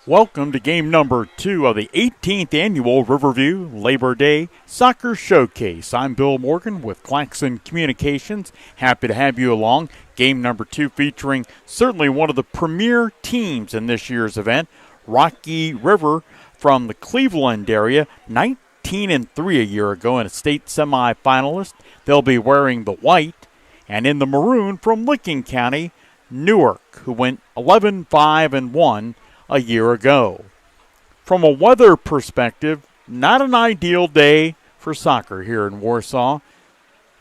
Welcome to game number 2 of the 18th annual Riverview Labor Day Soccer Showcase. I'm Bill Morgan with Claxon Communications. Happy to have you along. Game number 2 featuring certainly one of the premier teams in this year's event, Rocky River from the Cleveland area, 19-3 a year ago and a state semifinalist. They'll be wearing the white, and in the maroon from Licking County, Newark, who went 11-5-1 a year ago. From a weather perspective, not an ideal day for soccer here in Warsaw.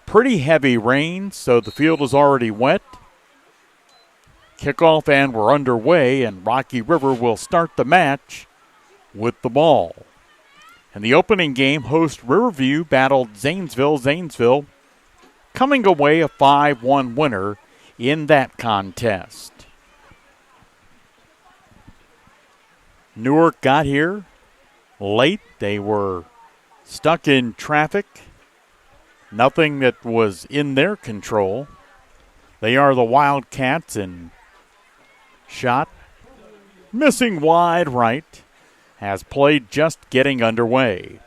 Pretty heavy rain, so the field is already wet. Kickoff and we're underway, and Rocky River will start the match with the ball. In the opening game, host Riverview battled Zanesville. Zanesville coming away a 5-1 winner in that contest. Newark got here late. They were stuck in traffic. Nothing that was in their control. They are the Wildcats, and shot missing wide right as play just getting underway.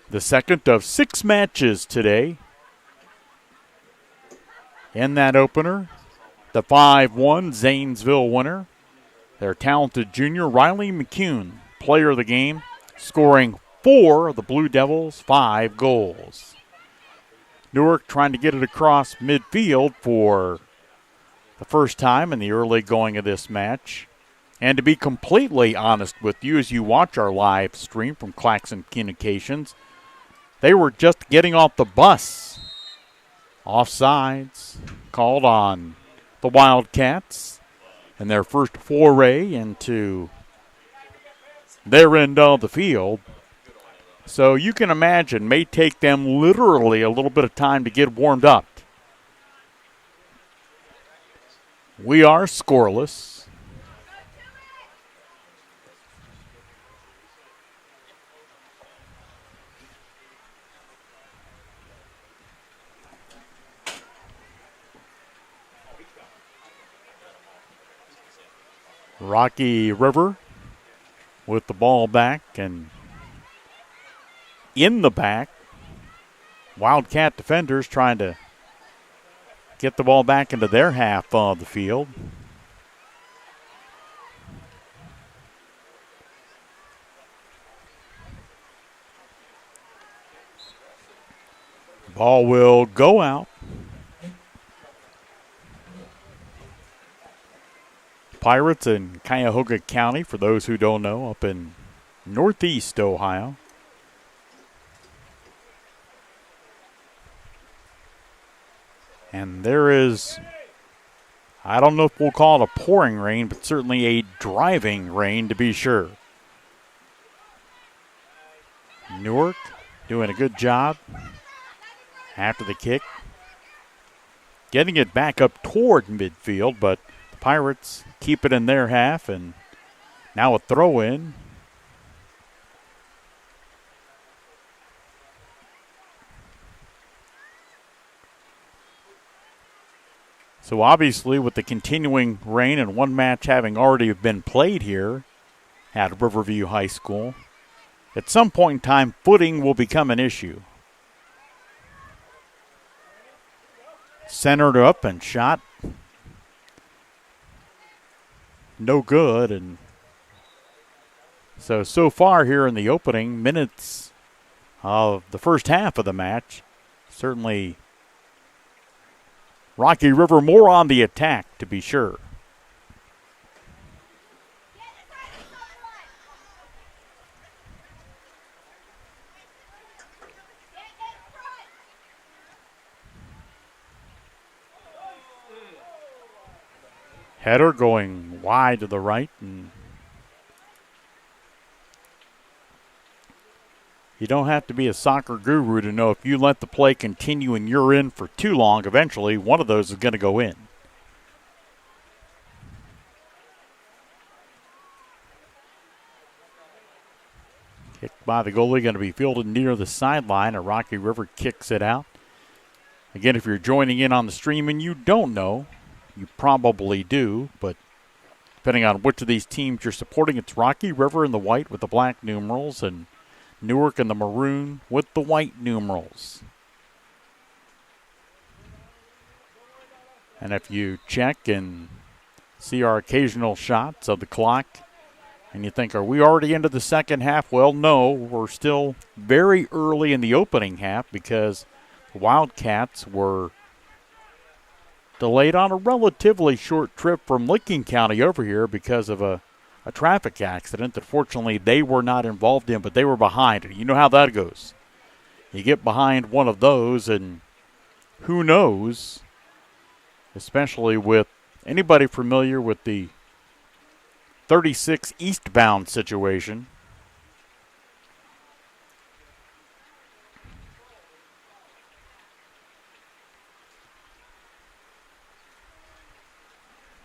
The second of 6 matches today. In that opener, the 5-1 Zanesville winner. Their talented junior, Riley McCune, player of the game, scoring 4 of the Blue Devils' 5 goals. Newark trying to get it across midfield for the first time in the early going of this match. And to be completely honest with you, as you watch our live stream from Claxon Communications, they were just getting off the bus. Offsides called on the Wildcats in their first foray into their end of the field. So you can imagine, may take them literally a little bit of time to get warmed up. We are scoreless. Rocky River with the ball back, and in the back, Wildcat defenders trying to get the ball back into their half of the field. Ball will go out. Pirates in Cuyahoga County, for those who don't know, up in northeast Ohio. And there is, I don't know if we'll call it a pouring rain, but certainly a driving rain to be sure. Newark doing a good job after the kick, getting it back up toward midfield, but the Pirates keep it in their half, and now a throw-in. So obviously, with the continuing rain and one match having already been played here at Riverview High School, at some point in time, footing will become an issue. Centered up and shot. No good. And so far here in the opening minutes of the first half of the match, certainly Rocky River more on the attack, to be sure. Header going wide to the right, and you don't have to be a soccer guru to know if you let the play continue and you're in for too long, eventually one of those is going to go in. Kicked by the goalie, going to be fielded near the sideline, and Rocky River kicks it out. Again, if you're joining in on the stream and you don't know, you probably do, but Depending on which of these teams you're supporting, it's Rocky River in the white with the black numerals and Newark in the maroon with the white numerals. And if you check and see our occasional shots of the clock and you think, are we already into the second half? Well, no, we're still very early in the opening half because the Wildcats were delayed on a relatively short trip from Licking County over here because of a traffic accident that fortunately they were not involved in, but they were behind it. You know how that goes. You get behind one of those and who knows, especially with anybody familiar with the 36 eastbound situation.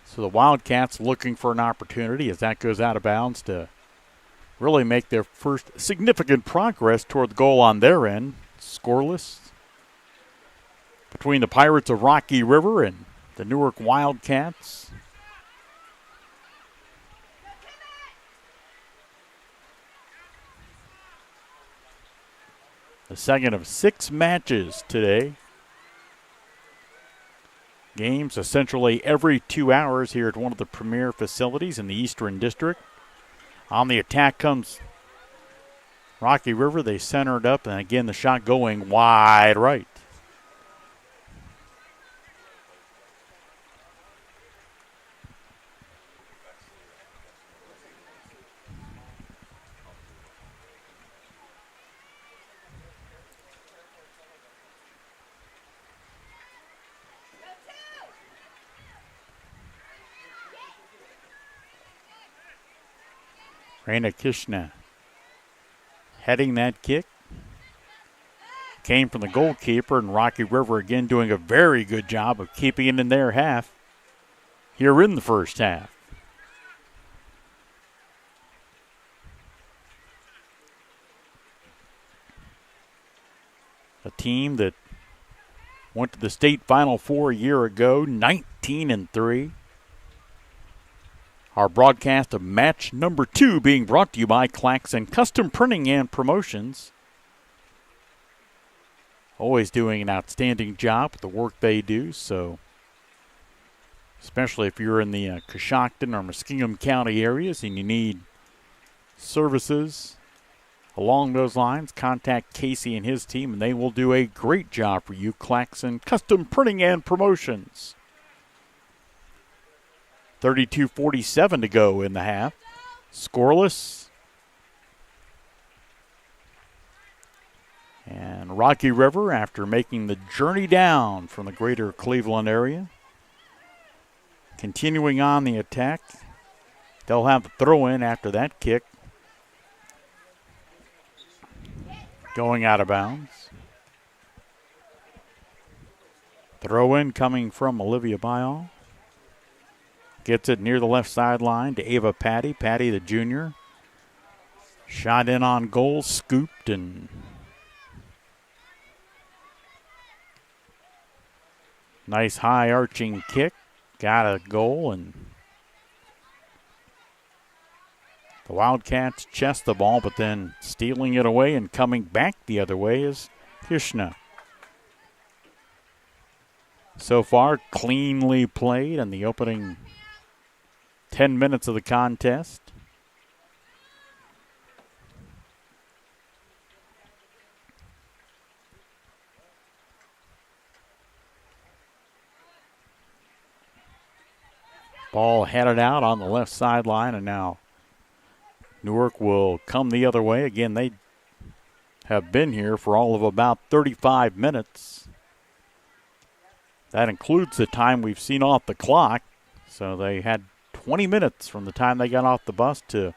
So the Wildcats looking for an opportunity as that goes out of bounds to really make their first significant progress toward the goal on their end. Scoreless between the Pirates of Rocky River and the Newark Wildcats. The second of 6 matches today. Games essentially every 2 hours here at one of the premier facilities in the Eastern District. On the attack comes Rocky River. They center it up, and again the shot going wide right. Raina Kishna heading that kick. Came from the goalkeeper, and Rocky River again doing a very good job of keeping it in their half here in the first half. A team that went to the state Final Four a year ago, 19-3. Our broadcast of match number 2 being brought to you by Claxon Custom Printing and Promotions. Always doing an outstanding job with the work they do, so especially if you're in the Coshocton or Muskingum County areas and you need services along those lines, contact Casey and his team and they will do a great job for you. Claxon Custom Printing and Promotions. 32:47 to go in the half. Scoreless. And Rocky River, after making the journey down from the greater Cleveland area, continuing on the attack. They'll have the throw-in after that kick. Going out of bounds. Throw-in coming from Olivia Bayall. Gets it near the left sideline to Ava Patty. Patty, the junior. Shot in on goal, scooped, and nice high arching kick. Got a goal, and the Wildcats chest the ball, but then stealing it away and coming back the other way is Kishna. So far, cleanly played in the opening 10 minutes of the contest. Ball headed out on the left sideline, and now Newark will come the other way. Again, they have been here for all of about 35 minutes. That includes the time we've seen off the clock. So they had 20 minutes from the time they got off the bus to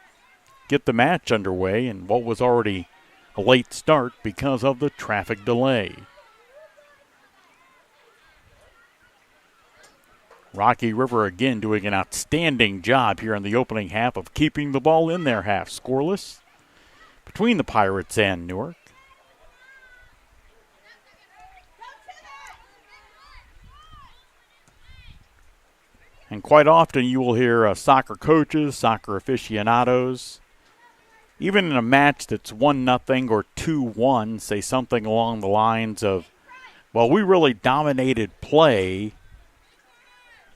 get the match underway in what was already a late start because of the traffic delay. Rocky River again doing an outstanding job here in the opening half of keeping the ball in their half. Scoreless between the Pirates and Newark. And quite often you will hear soccer coaches, soccer aficionados, even in a match that's 1-0 or 2-1, say something along the lines of, well, we really dominated play,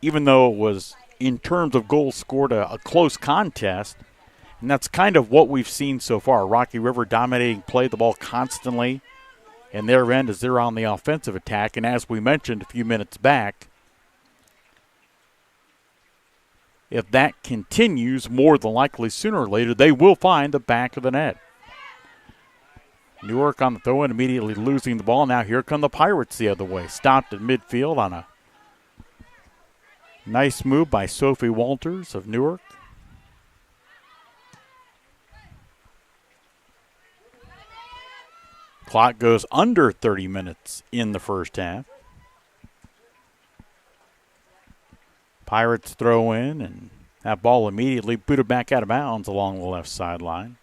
even though it was, in terms of goals scored, a close contest. And that's kind of what we've seen so far. Rocky River dominating play, the ball constantly in their end as they're on the offensive attack. And as we mentioned a few minutes back, if that continues, more than likely sooner or later, they will find the back of the net. Newark on the throw-in, immediately losing the ball. Now here come the Pirates the other way. Stopped at midfield on a nice move by Sophie Walters of Newark. Clock goes under 30 minutes in the first half. Pirates throw in, and that ball immediately booted back out of bounds along the left sideline.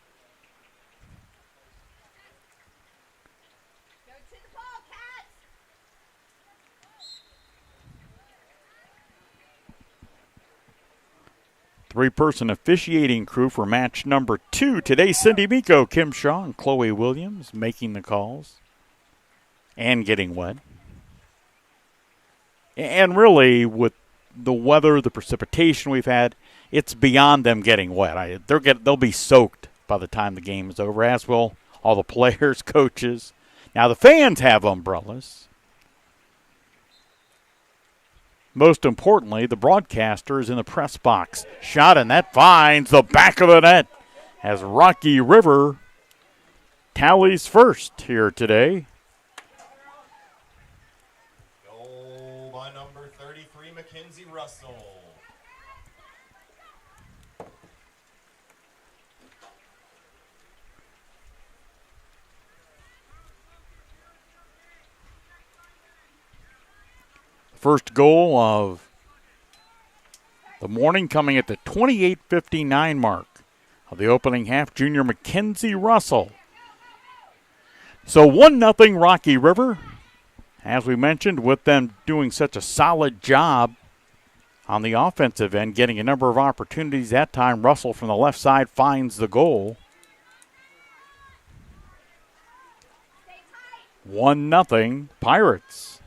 Three-person officiating crew for match number 2 today. Cindy Miko, Kim Shaw, and Chloe Williams making the calls and getting wet. And really, with the weather, the precipitation we've had, it's beyond them getting wet. They'll be soaked by the time the game is over, as will all the players, coaches. Now the fans have umbrellas. Most importantly, the broadcaster is in the press box. Shot, and that finds the back of the net as Rocky River tallies first here today. Goal by number 33, Mackenzie Russell. First goal of the morning coming at the 28:59 mark of the opening half, junior Mackenzie Russell. So 1-0 Rocky River. As we mentioned, with them doing such a solid job on the offensive end, getting a number of opportunities. That time, Russell from the left side finds the goal. 1-0 Pirates.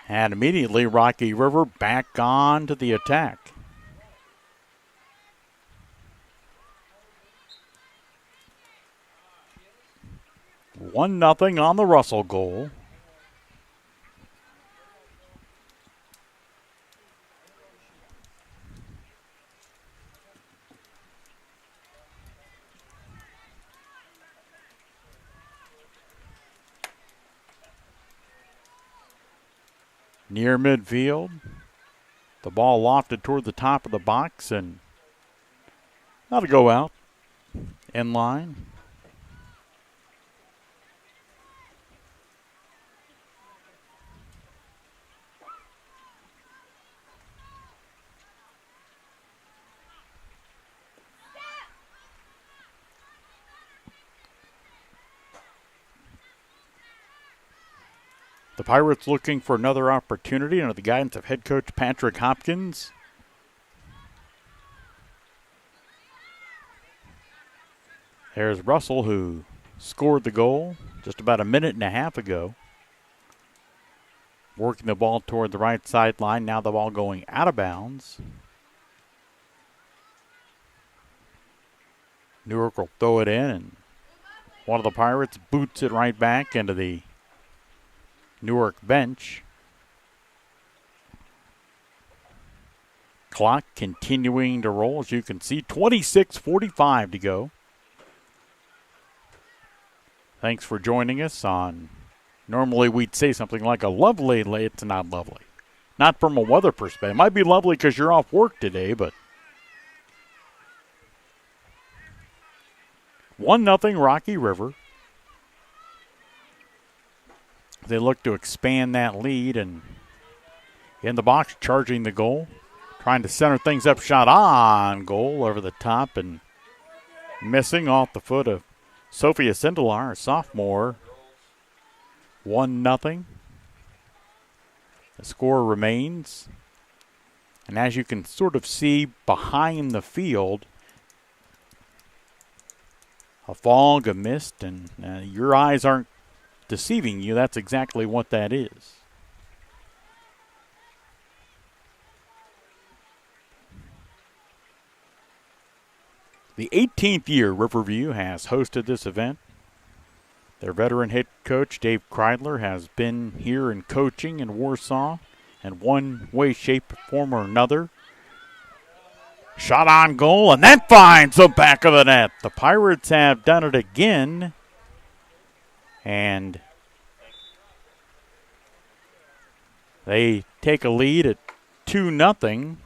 And immediately Rocky River back on to the attack. One nothing on the Russell goal. Near midfield, the ball lofted toward the top of the box, and that'll go out in line. The Pirates looking for another opportunity under the guidance of head coach Patrick Hopkins. There's Russell, who scored the goal just about a minute and a half ago. Working the ball toward the right sideline. Now the ball going out of bounds. Newark will throw it in, and one of the Pirates boots it right back into the Newark bench. Clock continuing to roll, as you can see. 26:45 to go. Thanks for joining us on, normally we'd say something like a lovely, it's not lovely. Not from a weather perspective. It might be lovely because you're off work today, but 1-0 Rocky River. They look to expand that lead, and in the box, charging the goal, trying to center things up, shot on goal over the top, and Missing off the foot of Sophia Sindelar, a sophomore. 1-0. The score remains. And as you can sort of see behind the field, a fog, a mist, and your eyes aren't deceiving you. That's exactly what that is. The 18th year Riverview has hosted this event. Their veteran head coach, Dave Kreidler, has been here in coaching in Warsaw in one way, shape, form, or another. Shot on goal, and that finds the back of the net. The Pirates have done it again. And they take a lead at 2-0.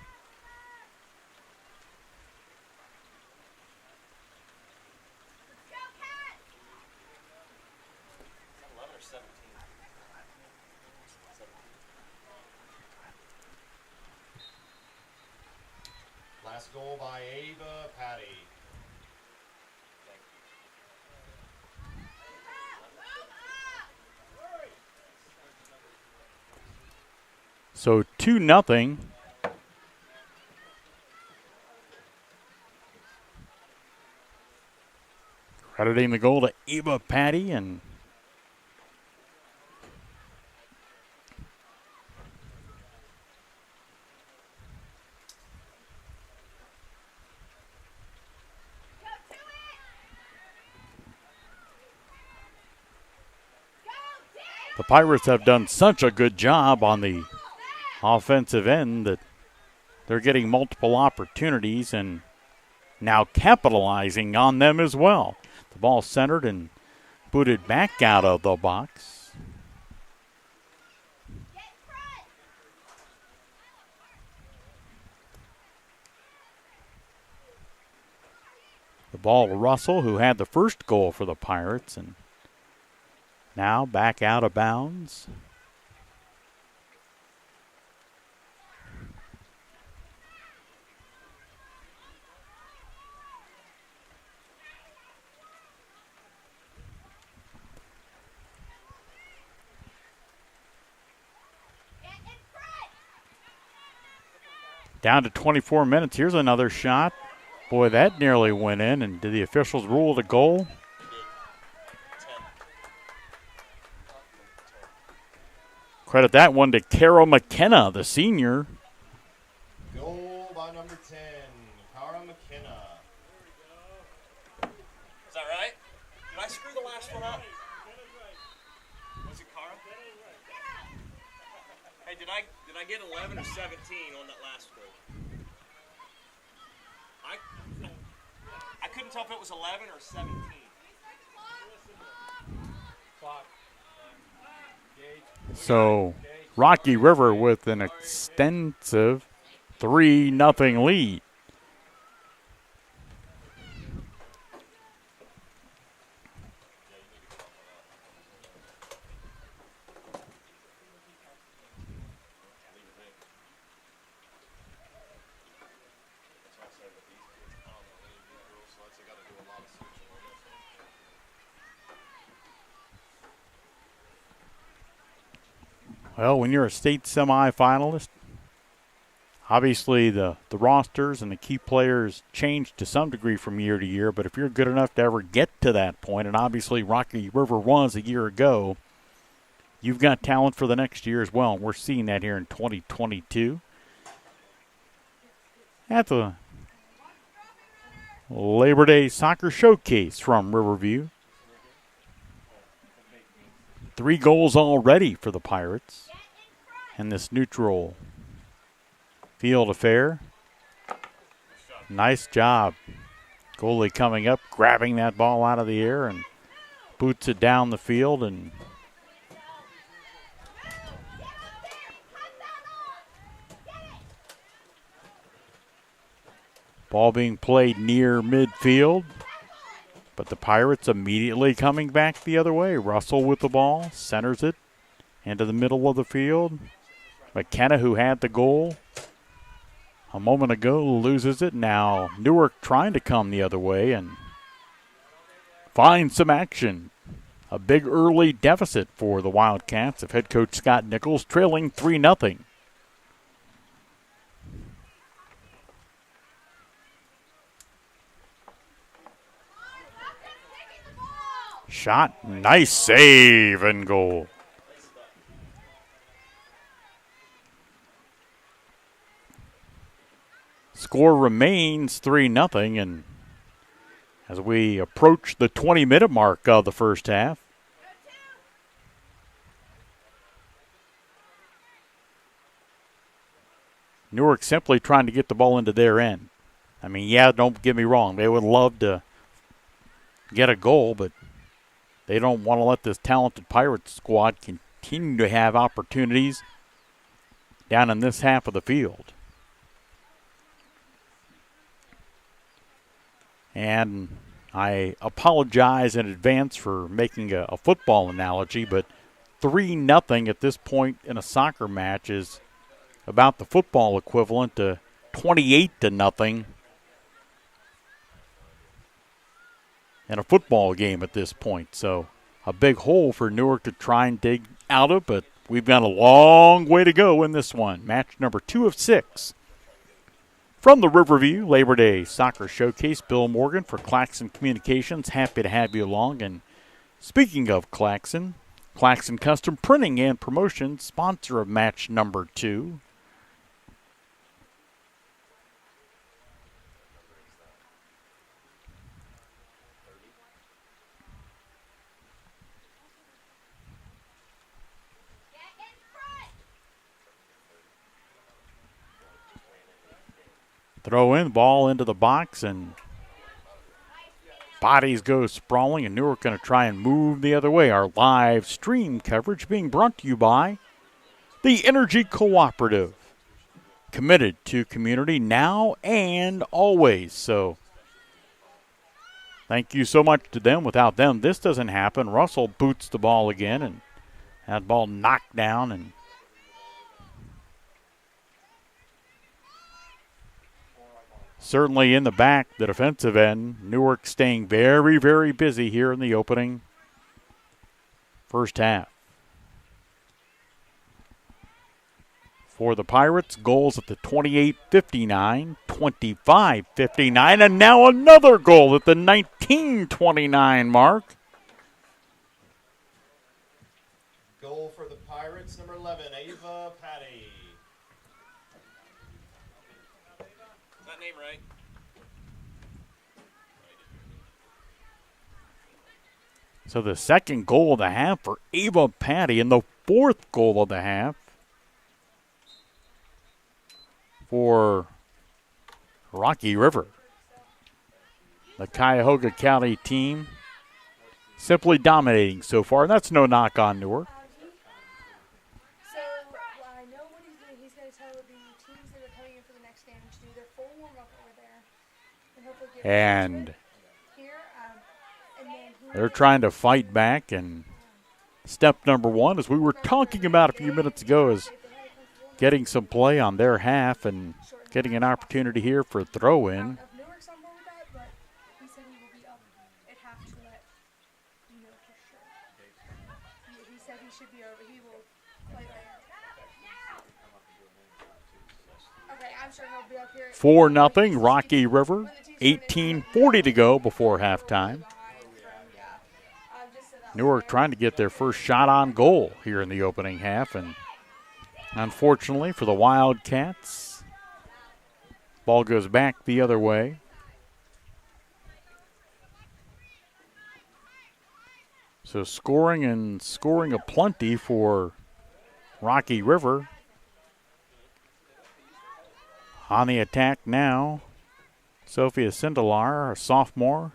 Last goal by Ava Patty. So 2-0. Crediting the goal to Eva Patty, and the Pirates have done such a good job on the offensive end that they're getting multiple opportunities and now capitalizing on them as well. The ball centered and booted back out of the box. The ball to Russell, who had the first goal for the Pirates, and now back out of bounds. Down to 24 minutes. Here's another shot. Boy, that nearly went in. And did the officials rule it a goal? Credit that one to Carol McKenna, the senior. Goal by number 10, Cara McKenna. Is that right? Did I screw the last one up? Was it Cara? Hey, did I get 11 or 17 on that last goal? I couldn't tell if it was 11 or 17. So Rocky River with an extensive 3-0 lead. Well, when you're a state semifinalist, obviously the rosters and the key players change to some degree from year to year, but if you're good enough to ever get to that point, and obviously Rocky River was a year ago, you've got talent for the next year as well, and we're seeing that here in 2022. At the Labor Day Soccer Showcase from Riverview. 3 goals already for the Pirates in this neutral field affair. Nice job. Goalie coming up, grabbing that ball out of the air and boots it down the field, and ball being played near midfield. But the Pirates immediately coming back the other way. Russell with the ball, centers it into the middle of the field. McKenna, who had the goal a moment ago, loses it. Now Newark trying to come the other way, and find some action. A big early deficit for the Wildcats of head coach Scott Nichols, trailing 3-0. Shot, nice save and goal. Score remains 3-0, and as we approach the 20-minute mark of the first half, Newark simply trying to get the ball into their end. I mean, yeah, don't get me wrong. They would love to get a goal, but they don't want to let this talented Pirates squad continue to have opportunities down in this half of the field. And I apologize in advance for making a football analogy, but 3-0 at this point in a soccer match is about the football equivalent to 28-0 in a football game at this point. So a big hole for Newark to try and dig out of, but we've got a long way to go in this one. Match number 2 of 6. From the Riverview Labor Day Soccer Showcase, Bill Morgan for Claxon Communications. Happy to have you along. And speaking of Claxon, Claxon Custom Printing and Promotion, sponsor of match number 2. Throw in, ball into the box, and bodies go sprawling, and Newark going to try and move the other way. Our live stream coverage being brought to you by the Energy Cooperative, committed to community now and always. So thank you so much to them. Without them, this doesn't happen. Russell boots the ball again, and that ball knocked down, and certainly in the back, the defensive end, Newark staying very, very busy here in the opening first half. For the Pirates, goals at the 28:59, 25:59, and now another goal at the 19:29 mark. Goal for the Pirates, number 11, Ava Patty. Is that name right? So the second goal of the half for Ava Patty, and the fourth goal of the half for Rocky River. The Cuyahoga County team simply dominating so far, and that's no knock on Newark. So, I know what he's doing. He's going to tell the teams that are coming in for the next game to do their full warm-up over there. And hopefully get And here. And then they're trying to fight back, and step number 1, as we were talking about a few minutes ago, is getting some play on their half and getting an opportunity here for a throw-in. Newark's on board with that, but he said he will be up at half to let you know for sure. He said he should be over. He will play there. Okay, I'm sure he'll be up here. 4-0, Rocky River. 18:40 to go before halftime. Newark trying to get their first shot on goal here in the opening half, and unfortunately for the Wildcats, ball goes back the other way. So scoring aplenty for Rocky River. On the attack now, Sophia Sindelar, a sophomore,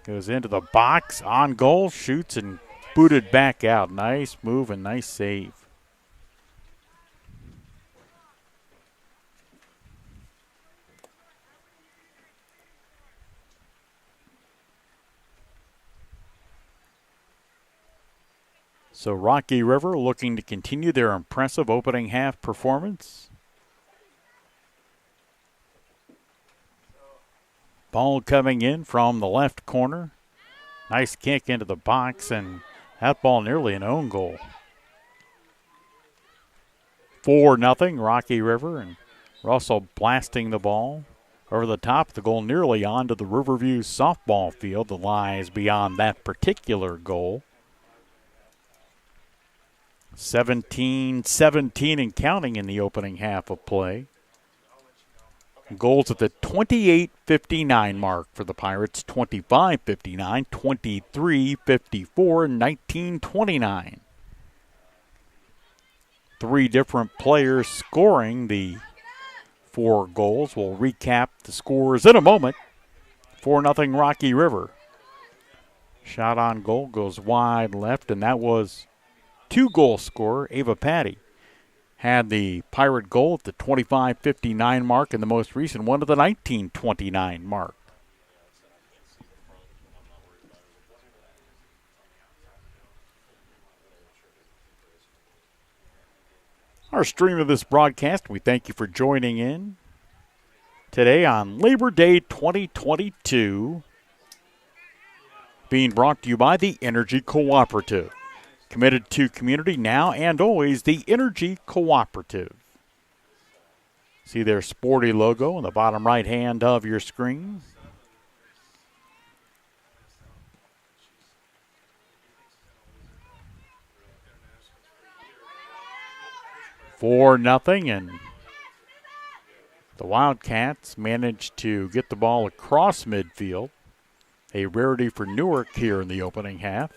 goes into the box, on goal, shoots, and booted back out. Nice move and nice save. So Rocky River looking to continue their impressive opening half performance. Ball coming in from the left corner. Nice kick into the box, and that ball nearly an own goal. 4-0 Rocky River, and Russell blasting the ball over the top of the goal, nearly onto the Riverview softball field that lies beyond that particular goal. 17-17 and counting in the opening half of play. Goals at the 28:59 mark for the Pirates, 25:59, 23:54, and 19:29. 3 different players scoring the 4 goals. We'll recap the scores in a moment. 4-0 Rocky River. Shot on goal goes wide left, and that was 2-goal scorer Ava Patty. Had the Pirate goal at the 25:59 mark and the most recent one at the 19:29 mark. Our stream of this broadcast, we thank you for joining in today on Labor Day 2022, being brought to you by the Energy Cooperative. Committed to community now and always, the Energy Cooperative. See their sporty logo on the bottom right hand of your screen. For nothing, and the Wildcats managed to get the ball across midfield. A rarity for Newark here in the opening half.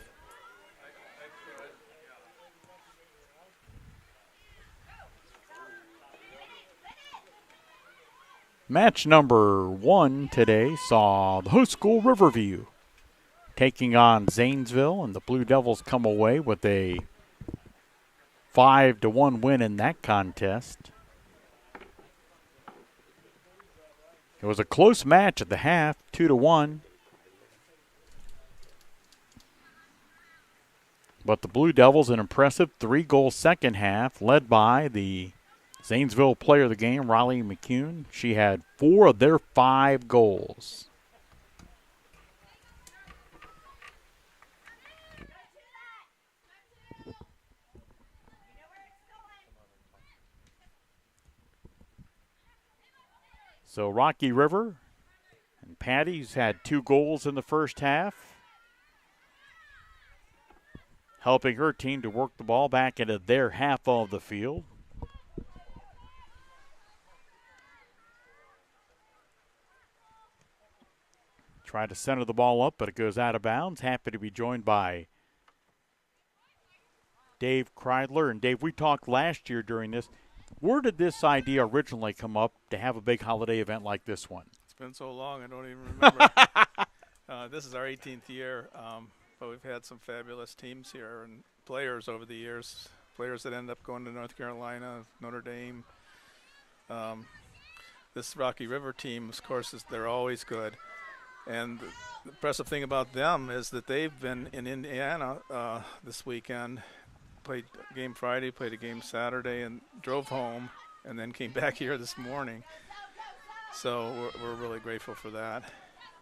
Match number 1 today saw the host school Riverview taking on Zanesville, and the Blue Devils come away with a 5-1 win in that contest. It was a close match at the half, 2-1. But the Blue Devils, an impressive 3-goal second half, led by the Zanesville player of the game, Riley McCune. She had 4 of their 5 goals. So Rocky River and Patty's had 2 goals in the first half, helping her team to work the ball back into their half of the field. Try to center the ball up, but it goes out of bounds. Happy to be joined by Dave Kreidler. And Dave, we talked last year during this. Where did this idea originally come up to have a big holiday event like this one? It's been so long, I don't even remember. This is our 18th year, but we've had some fabulous teams here and players over the years, players that end up going to North Carolina, Notre Dame. This Rocky River team, of course, they're always good. And the impressive thing about them is that they've been in Indiana this weekend, played a game Friday, played a game Saturday, and drove home, and then came back here this morning. So we're really grateful for that.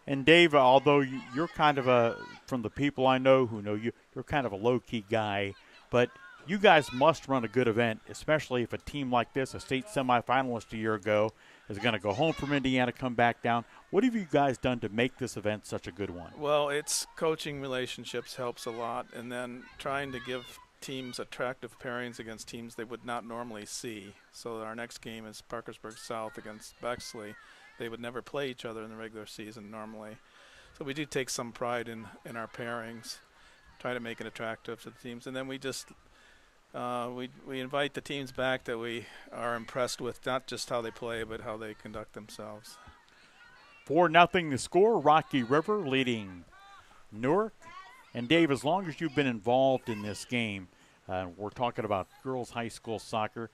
And Dave, although you're kind of from the people I know who know you, you're kind of a low-key guy, but you guys must run a good event, especially if a team like this, a state semifinalist a year ago, is going to go home from Indiana, come back down. What have you guys done to make this event such a good one? Well, it's coaching relationships helps a lot, and then trying to give teams attractive pairings against teams they would not normally see. So our next game is Parkersburg South against Bexley. They would never play each other in the regular season normally. So we do take some pride in our pairings, try to make it attractive to the teams. And then we just we invite the teams back that we are impressed with, not just how they play, but how they conduct themselves. 4-0 the score, Rocky River leading Newark. And Dave, as long as you've been involved in this game, we're talking about girls high school soccer,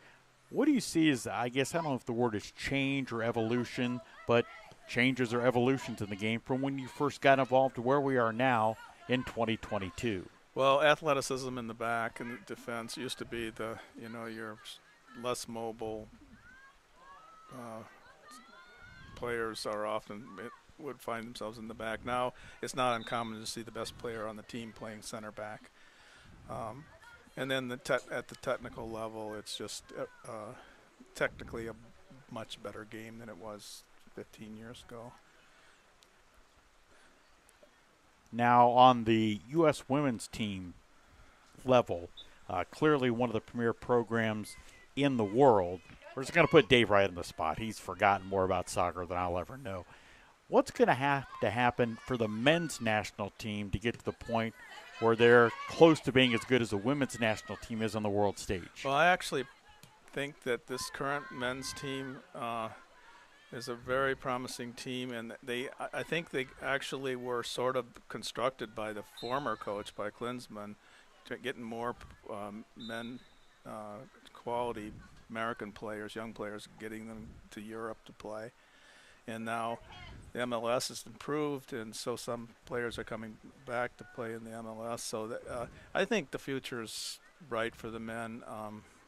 what do you see as, I guess, I don't know if the word is change or evolution, but changes or evolutions in the game from when you first got involved to where we are now in 2022? Well, athleticism in the back and the defense used to be your less mobile players are often would find themselves in the back. Now it's not uncommon to see the best player on the team playing center back. And then at the technical level, it's just technically a much better game than it was 15 years ago. Now on the U.S. women's team level, clearly one of the premier programs in the world. We're just going to put Dave right on the spot. He's forgotten more about soccer than I'll ever know. What's going to have to happen for the men's national team to get to the point where they're close to being as good as the women's national team is on the world stage? Well, I actually think that this current men's team is a very promising team, and I think they actually were sort of constructed by the former coach, by Klinsmann, to getting more men quality American players, young players, getting them to Europe to play. And now the MLS has improved, and so some players are coming back to play in the MLS. So that, I think the future is bright for the men.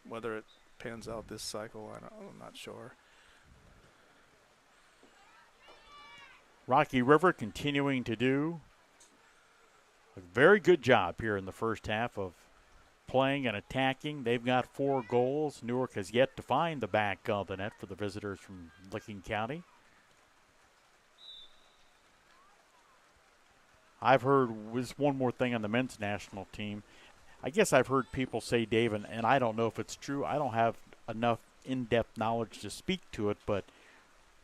Whether it pans out this cycle, I'm not sure. Rocky River continuing to do a very good job here in the first half of playing and attacking. They've got 4 goals. Newark has yet to find the back of the net for the visitors from Licking County. I've heard was one more thing on the men's national team. I guess I've heard people say, Dave, and I don't know if it's true. I don't have enough in-depth knowledge to speak to it, but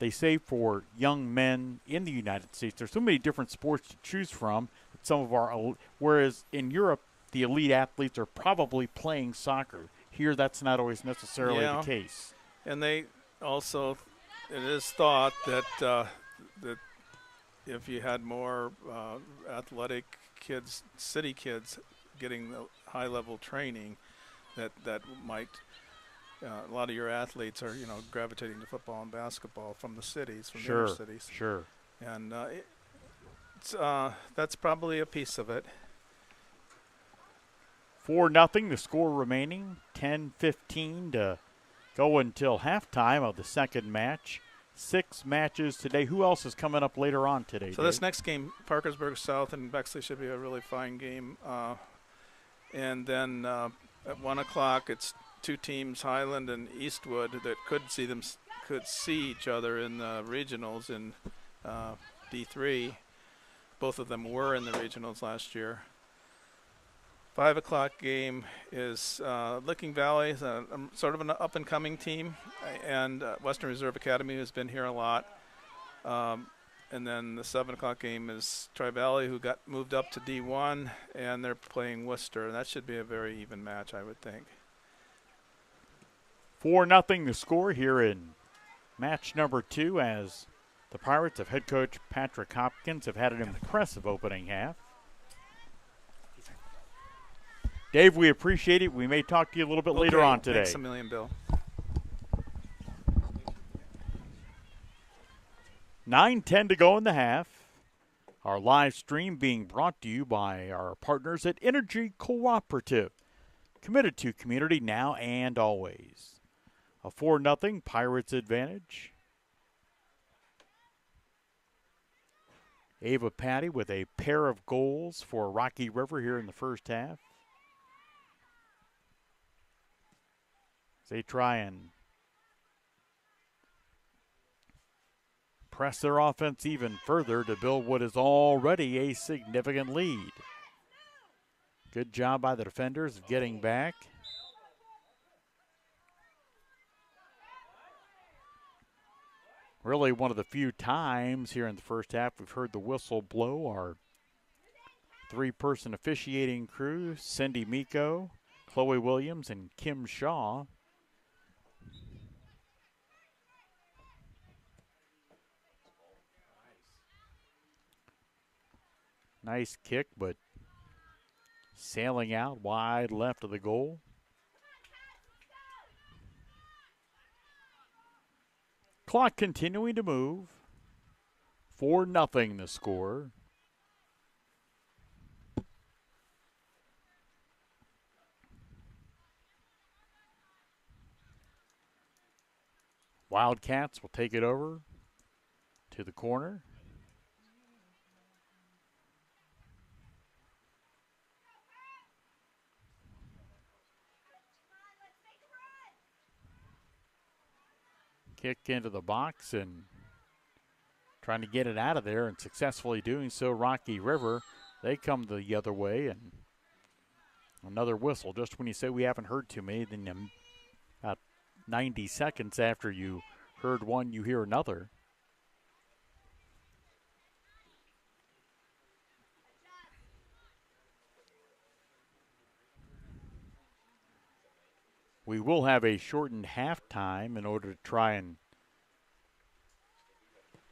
they say for young men in the United States, there's so many different sports to choose from. Some of our, whereas in Europe, the elite athletes are probably playing soccer. Here, that's not always necessarily the case. And they also, it is thought that that if you had more athletic kids, city kids, getting the high-level training, that might. A lot of your athletes are, gravitating to football and basketball from the cities, from the inner cities. Sure. And that's probably a piece of it. 4-0, the score remaining. 10:15 to go until halftime of the second match. 6 matches today. Who else is coming up later on today, So Dave? this next game, Parkersburg South and Bexley, should be a really fine game. And then at 1 o'clock, it's 2 teams, Highland and Eastwood, that could see each other in the regionals in D3. Both of them were in the regionals last year. 5 o'clock game is Licking Valley, sort of an up-and-coming team, and Western Reserve Academy, who's been here a lot. And then the 7 o'clock game is Tri-Valley, who got moved up to D1, and they're playing Worcester. And that should be a very even match, I would think. 4-0 the score here in match number 2, as the Pirates of head coach Patrick Hopkins have had an impressive opening half. Dave, we appreciate it. We may talk to you a little bit later on today. Thanks a million, Bill. 9:10 to go in the half. Our live stream being brought to you by our partners at Energy Cooperative. Committed to community now and always. A 4-0 Pirates advantage. Ava Patty with a pair of goals for Rocky River here in the first half. They try and press their offense even further to build what is already a significant lead. Good job by the defenders of getting back. Really one of the few times here in the first half we've heard the whistle blow. Our 3-person officiating crew, Cindy Miko, Chloe Williams, and Kim Shaw. Nice kick, but sailing out wide left of the goal. Clock continuing to move. 4-0 the score. Wildcats will take it over to the corner. Kick into the box and trying to get it out of there, and successfully doing so. Rocky River, they come the other way, and another whistle. Just when you say we haven't heard too many, then about 90 seconds after you heard one, you hear another. We will have a shortened halftime in order to try and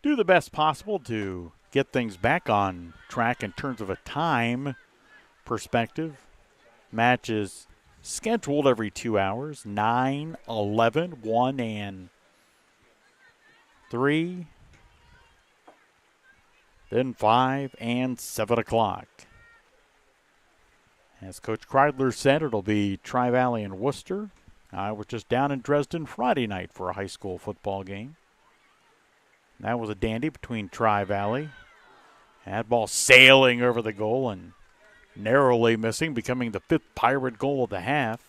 do the best possible to get things back on track in terms of a time perspective. Match is scheduled every 2 hours, 9, 11, 1, and 3, then 5 and 7 o'clock. As Coach Kreidler said, it'll be Tri-Valley and Worcester. I was just down in Dresden Friday night for a high school football game. That was a dandy between Tri-Valley. That ball sailing over the goal and narrowly missing, becoming the 5th Pirate goal of the half.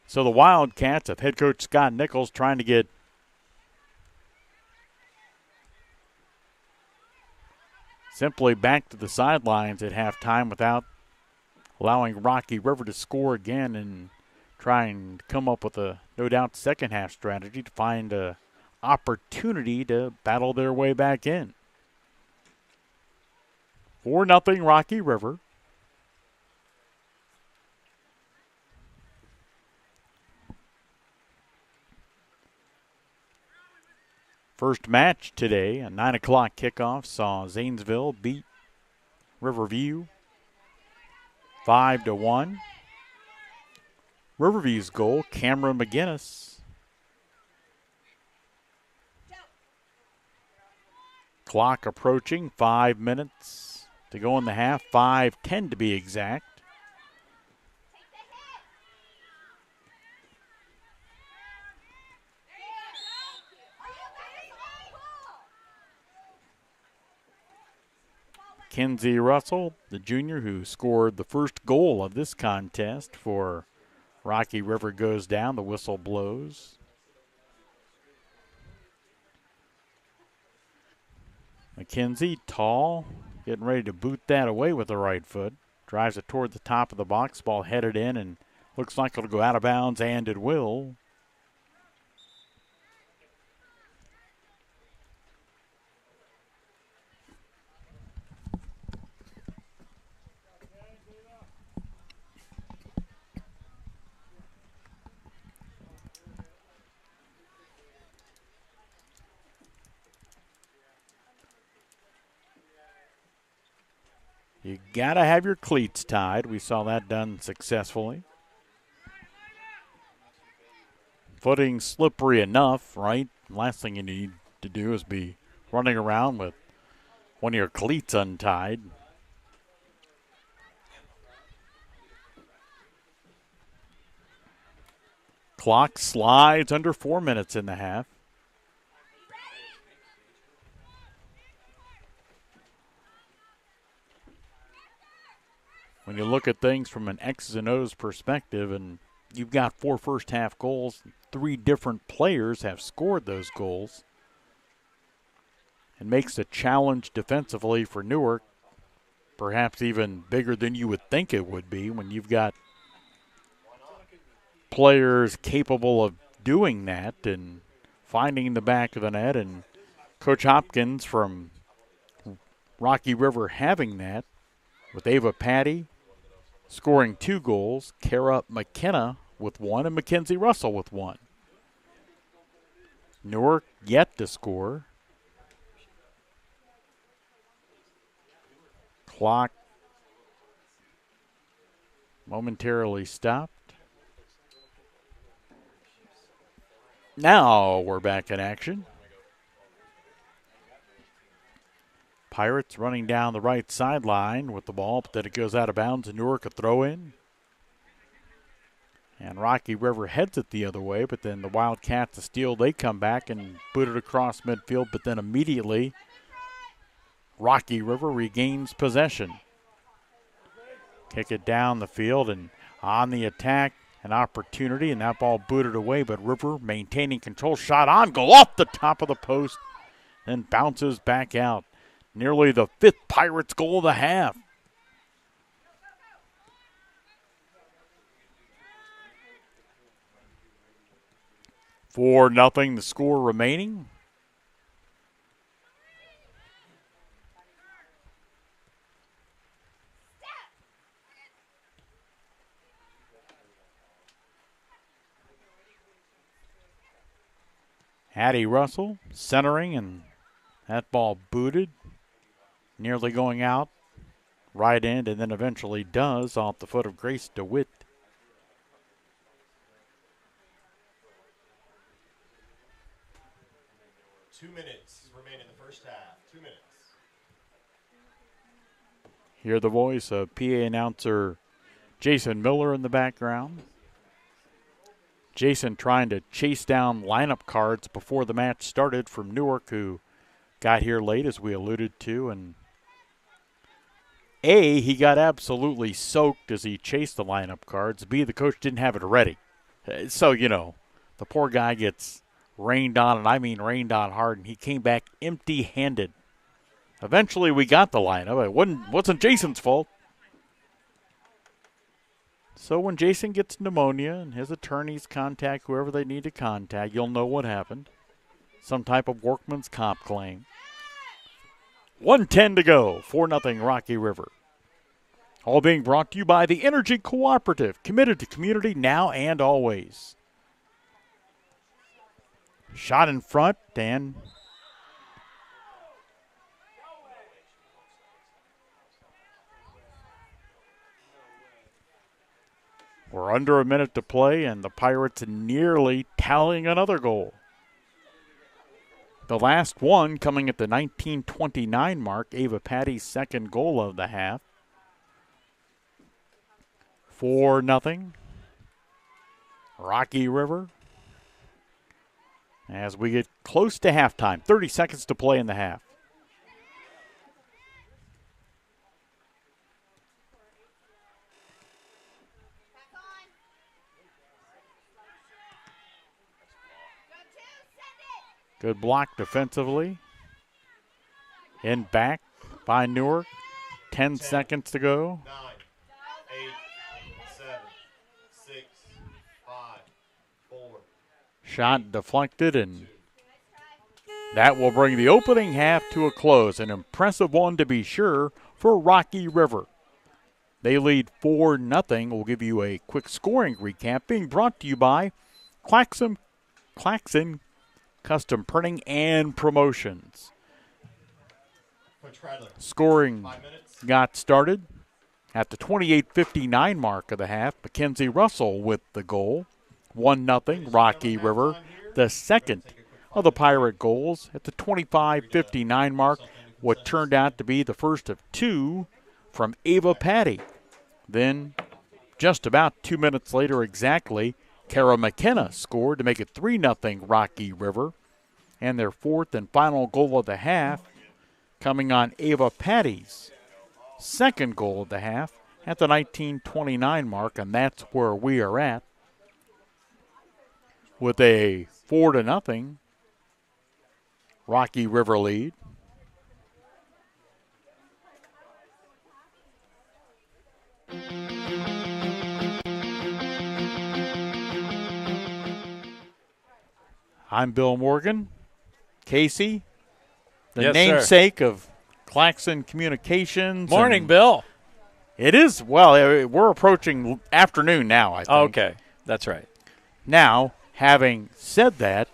So the Wildcats of head coach Scott Nichols trying to get simply back to the sidelines at halftime without allowing Rocky River to score again, and trying to come up with a, no doubt, second half strategy to find a opportunity to battle their way back in. 4-0 Rocky River. First match today, a 9 o'clock kickoff, saw Zanesville beat Riverview 5-1. Riverview's goal, Cameron McGinnis. Clock approaching, 5 minutes to go in the half, 5:10 to be exact. Kenzie Russell, the junior who scored the first goal of this contest for Rocky River, goes down. The whistle blows. McKenzie, tall, getting ready to boot that away with the right foot. Drives it toward the top of the box. Ball headed in and looks like it'll go out of bounds, and it will. You gotta have your cleats tied. We saw that done successfully. Footing slippery enough, right? Last thing you need to do is be running around with one of your cleats untied. Clock slides under 4 minutes in the half. When you look at things from an X's and O's perspective, and you've got 4 first half goals, 3 different players have scored those goals, it makes the challenge defensively for Newark perhaps even bigger than you would think it would be when you've got players capable of doing that and finding the back of the net, and Coach Hopkins from Rocky River having that, with Ava Patty scoring 2 goals, Kara McKenna with 1, and Mackenzie Russell with 1. Newark yet to score. Clock momentarily stopped. Now we're back in action. Pirates running down the right sideline with the ball, but then it goes out of bounds, and Newark a throw in. And Rocky River heads it the other way, but then the Wildcats, the steal, they come back and boot it across midfield, but then immediately Rocky River regains possession. Kick it down the field, and on the attack, an opportunity, and that ball booted away, but River maintaining control, shot on goal off the top of the post, then bounces back out. Nearly the 5th Pirates goal of the half. For nothing, the score remaining. Hattie Russell centering, and that ball booted, nearly going out, right end, and then eventually does off the foot of Grace DeWitt. Two minutes remain in the first half. 2 minutes. Hear the voice of PA announcer Jason Miller in the background. Jason trying to chase down lineup cards before the match started from Newark, who got here late, as we alluded to. And A, he got absolutely soaked as he chased the lineup cards. B, the coach didn't have it ready. So, the poor guy gets rained on, and I mean rained on hard, and he came back empty-handed. Eventually we got the lineup. It wasn't Jason's fault. So when Jason gets pneumonia and his attorneys contact whoever they need to contact, you'll know what happened. Some type of workman's comp claim. 1:10 to go, 4-0 Rocky River. All being brought to you by the Energy Cooperative, committed to community now and always. Shot in front, and we're under a minute to play, and the Pirates nearly tallying another goal. The last one coming at the 19:29 mark, Ava Patty's second goal of the half. 4-0 Rocky River. As we get close to halftime, 30 seconds to play in the half. Good block defensively. In back by Newark. 10 seconds to go. 9, 8, 7, 6, 5, 4. Shot deflected, and that will bring the opening half to a close. An impressive one to be sure for Rocky River. They lead 4-0. We'll give you a quick scoring recap being brought to you by Claxon Custom Printing and Promotions. Scoring got started at the 28:59 mark of the half. Mackenzie Russell with the goal. 1-0 Rocky River. The second of the Pirate goals at the 25:59 mark. What turned out to be the first of two from Ava Patty. Then, just about 2 minutes later exactly, Kara McKenna scored to make it 3-0 Rocky River. And their fourth and final goal of the half coming on Ava Patty's second goal of the half at the 19:29 mark, and that's where we are at with a 4-0 Rocky River lead. I'm Bill Morgan. Casey, the Yes, namesake of Claxon Communications. Morning, Bill. It is, well, we're approaching afternoon now, I think. Okay, that's right. Now, having said that,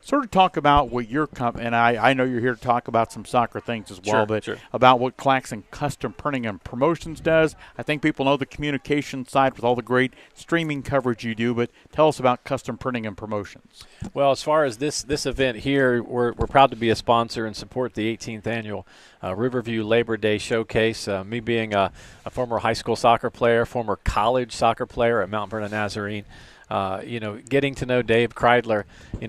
Sort of talk about what your company, and I know you're here to talk about some soccer things as well, but about what Claxon Custom Printing and Promotions does. I think people know the communication side with all the great streaming coverage you do, but tell us about Custom Printing and Promotions. Well, as far as this event here, we're proud to be a sponsor and support the 18th annual Riverview Labor Day Showcase. Me being a former high school soccer player, former college soccer player at Mount Vernon Nazarene, getting to know Dave Kreidler,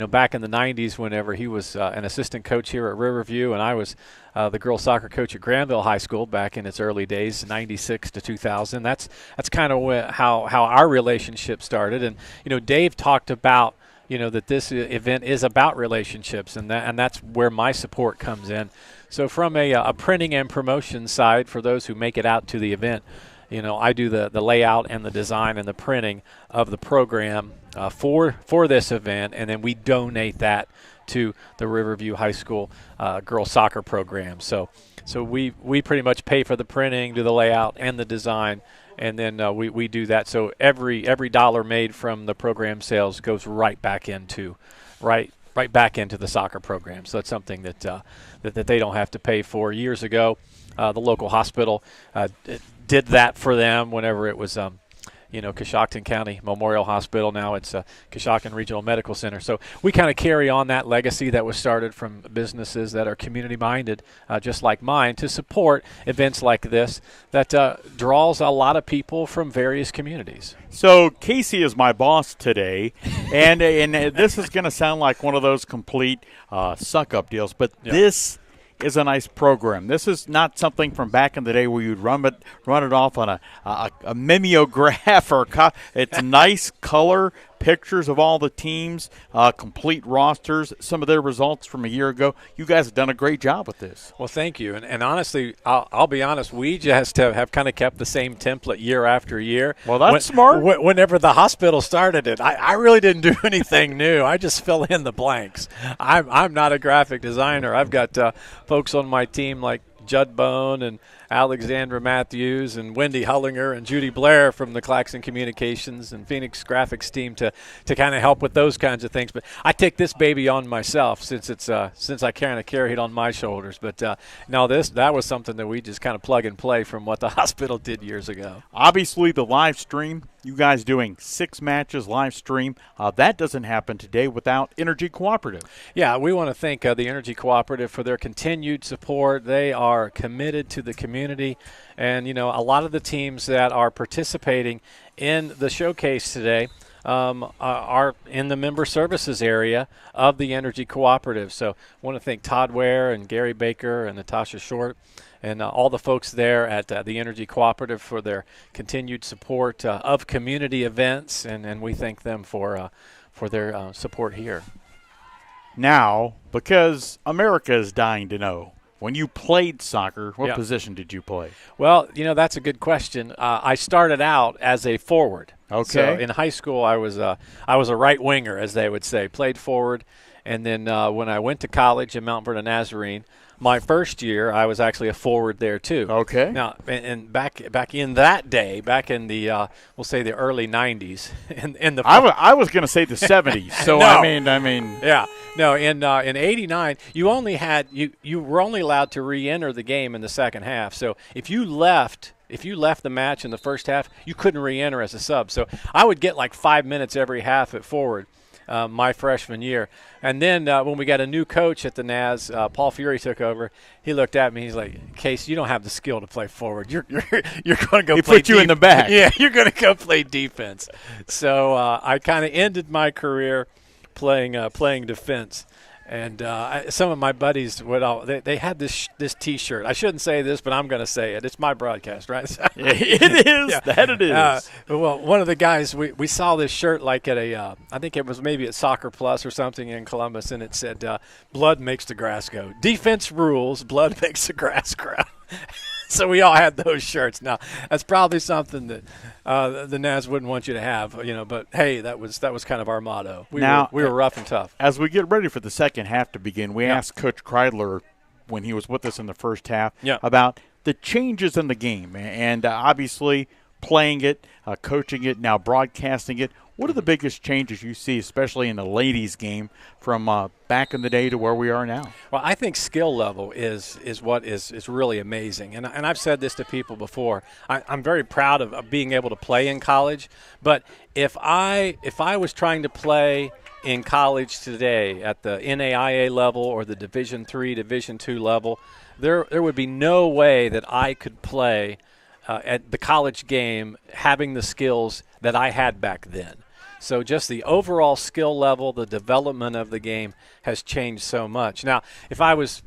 back in the 90s whenever he was an assistant coach here at Riverview, and I was the girls soccer coach at Granville High School back in its early days, 96 to 2000. That's kind of how our relationship started. And, Dave talked about, that this event is about relationships, and that's where my support comes in. So from a printing and promotion side, for those who make it out to the event, I do the layout and the design and the printing of the program for this event, and then we donate that to the Riverview High School girls soccer program. So we pretty much pay for the printing, do the layout and the design, and then we do that. So every dollar made from the program sales goes right back into the soccer program. So it's something that they don't have to pay for. Years ago, the local hospital did that for them whenever it was, Coshocton County Memorial Hospital. Now it's Coshocton Regional Medical Center. So we kind of carry on that legacy that was started from businesses that are community-minded, just like mine, to support events like this that draws a lot of people from various communities. So Casey is my boss today, and this is going to sound like one of those complete suck-up deals, but this is a nice program. This is not something from back in the day where you'd run it off on a mimeograph it's nice color pictures of all the teams, complete rosters, some of their results from a year ago. You guys have done a great job with this. Well, thank you. And honestly, I'll be honest, we just have kind of kept the same template year after year. Well, that's smart. Whenever the hospital started it, I really didn't do anything new. I just fill in the blanks. I'm not a graphic designer. I've got folks on my team like Judd Bone and Alexandra Matthews and Wendy Hullinger and Judy Blair from the Claxon Communications and Phoenix Graphics team to kind of help with those kinds of things. But I take this baby on myself since I kind of carry it on my shoulders. But no, that was something that we just kind of plug and play from what the hospital did years ago. Obviously, the live stream, you guys doing 6 matches live stream, that doesn't happen today without Energy Cooperative. Yeah, we want to thank the Energy Cooperative for their continued support. They are committed to the community. And, a lot of the teams that are participating in the showcase today are in the member services area of the Energy Cooperative. So I want to thank Todd Ware and Gary Baker and Natasha Short and all the folks there at the Energy Cooperative for their continued support of community events, and we thank them for their support here. Now, because America is dying to know, when you played soccer, what position did you play? Well, that's a good question. I started out as a forward. Okay. So in high school, I was a right winger, as they would say, played forward. And then when I went to college in Mount Vernon Nazarene, my first year, I was actually a forward there too. Okay. Now, and back in that day, back in the we'll say the early '90s, I was going to say the '70s. So no. I mean. Yeah. No. In '89, you were only allowed to re-enter the game in the second half. So if you left the match in the first half, you couldn't re-enter as a sub. So I would get like 5 minutes every half at forward. My freshman year. And then when we got a new coach at the Naz, Paul Fury took over. He looked at me. He's like, Case, you don't have the skill to play forward. You're going to go he play put you in the back. Yeah, you're going to go play defense. So I kind of ended my career playing defense. And some of my buddies they had this T-shirt. I shouldn't say this, but I'm going to say it. It's my broadcast, right? It is. Yeah. That it is. Well, one of the guys, we saw this shirt like at I think it was maybe at Soccer Plus or something in Columbus, and it said, blood makes the grass go. Defense rules, blood makes the grass grow. So we all had those shirts. Now, that's probably something that the Naz wouldn't want you to have, but hey, that was kind of our motto. We were rough and tough. As we get ready for the second half to begin, we asked Coach Kreidler when he was with us in the first half about the changes in the game. And obviously, playing it, coaching it, now broadcasting it. What are the biggest changes you see, especially in the ladies' game, from back in the day to where we are now? Well, I think skill level is what is really amazing. And I've said this to people before. I'm very proud of being able to play in college. But if I was trying to play in college today at the NAIA level or the Division III, Division II level, there would be no way that I could play at the college game having the skills that I had back then. So just the overall skill level, the development of the game has changed so much. Now, if I was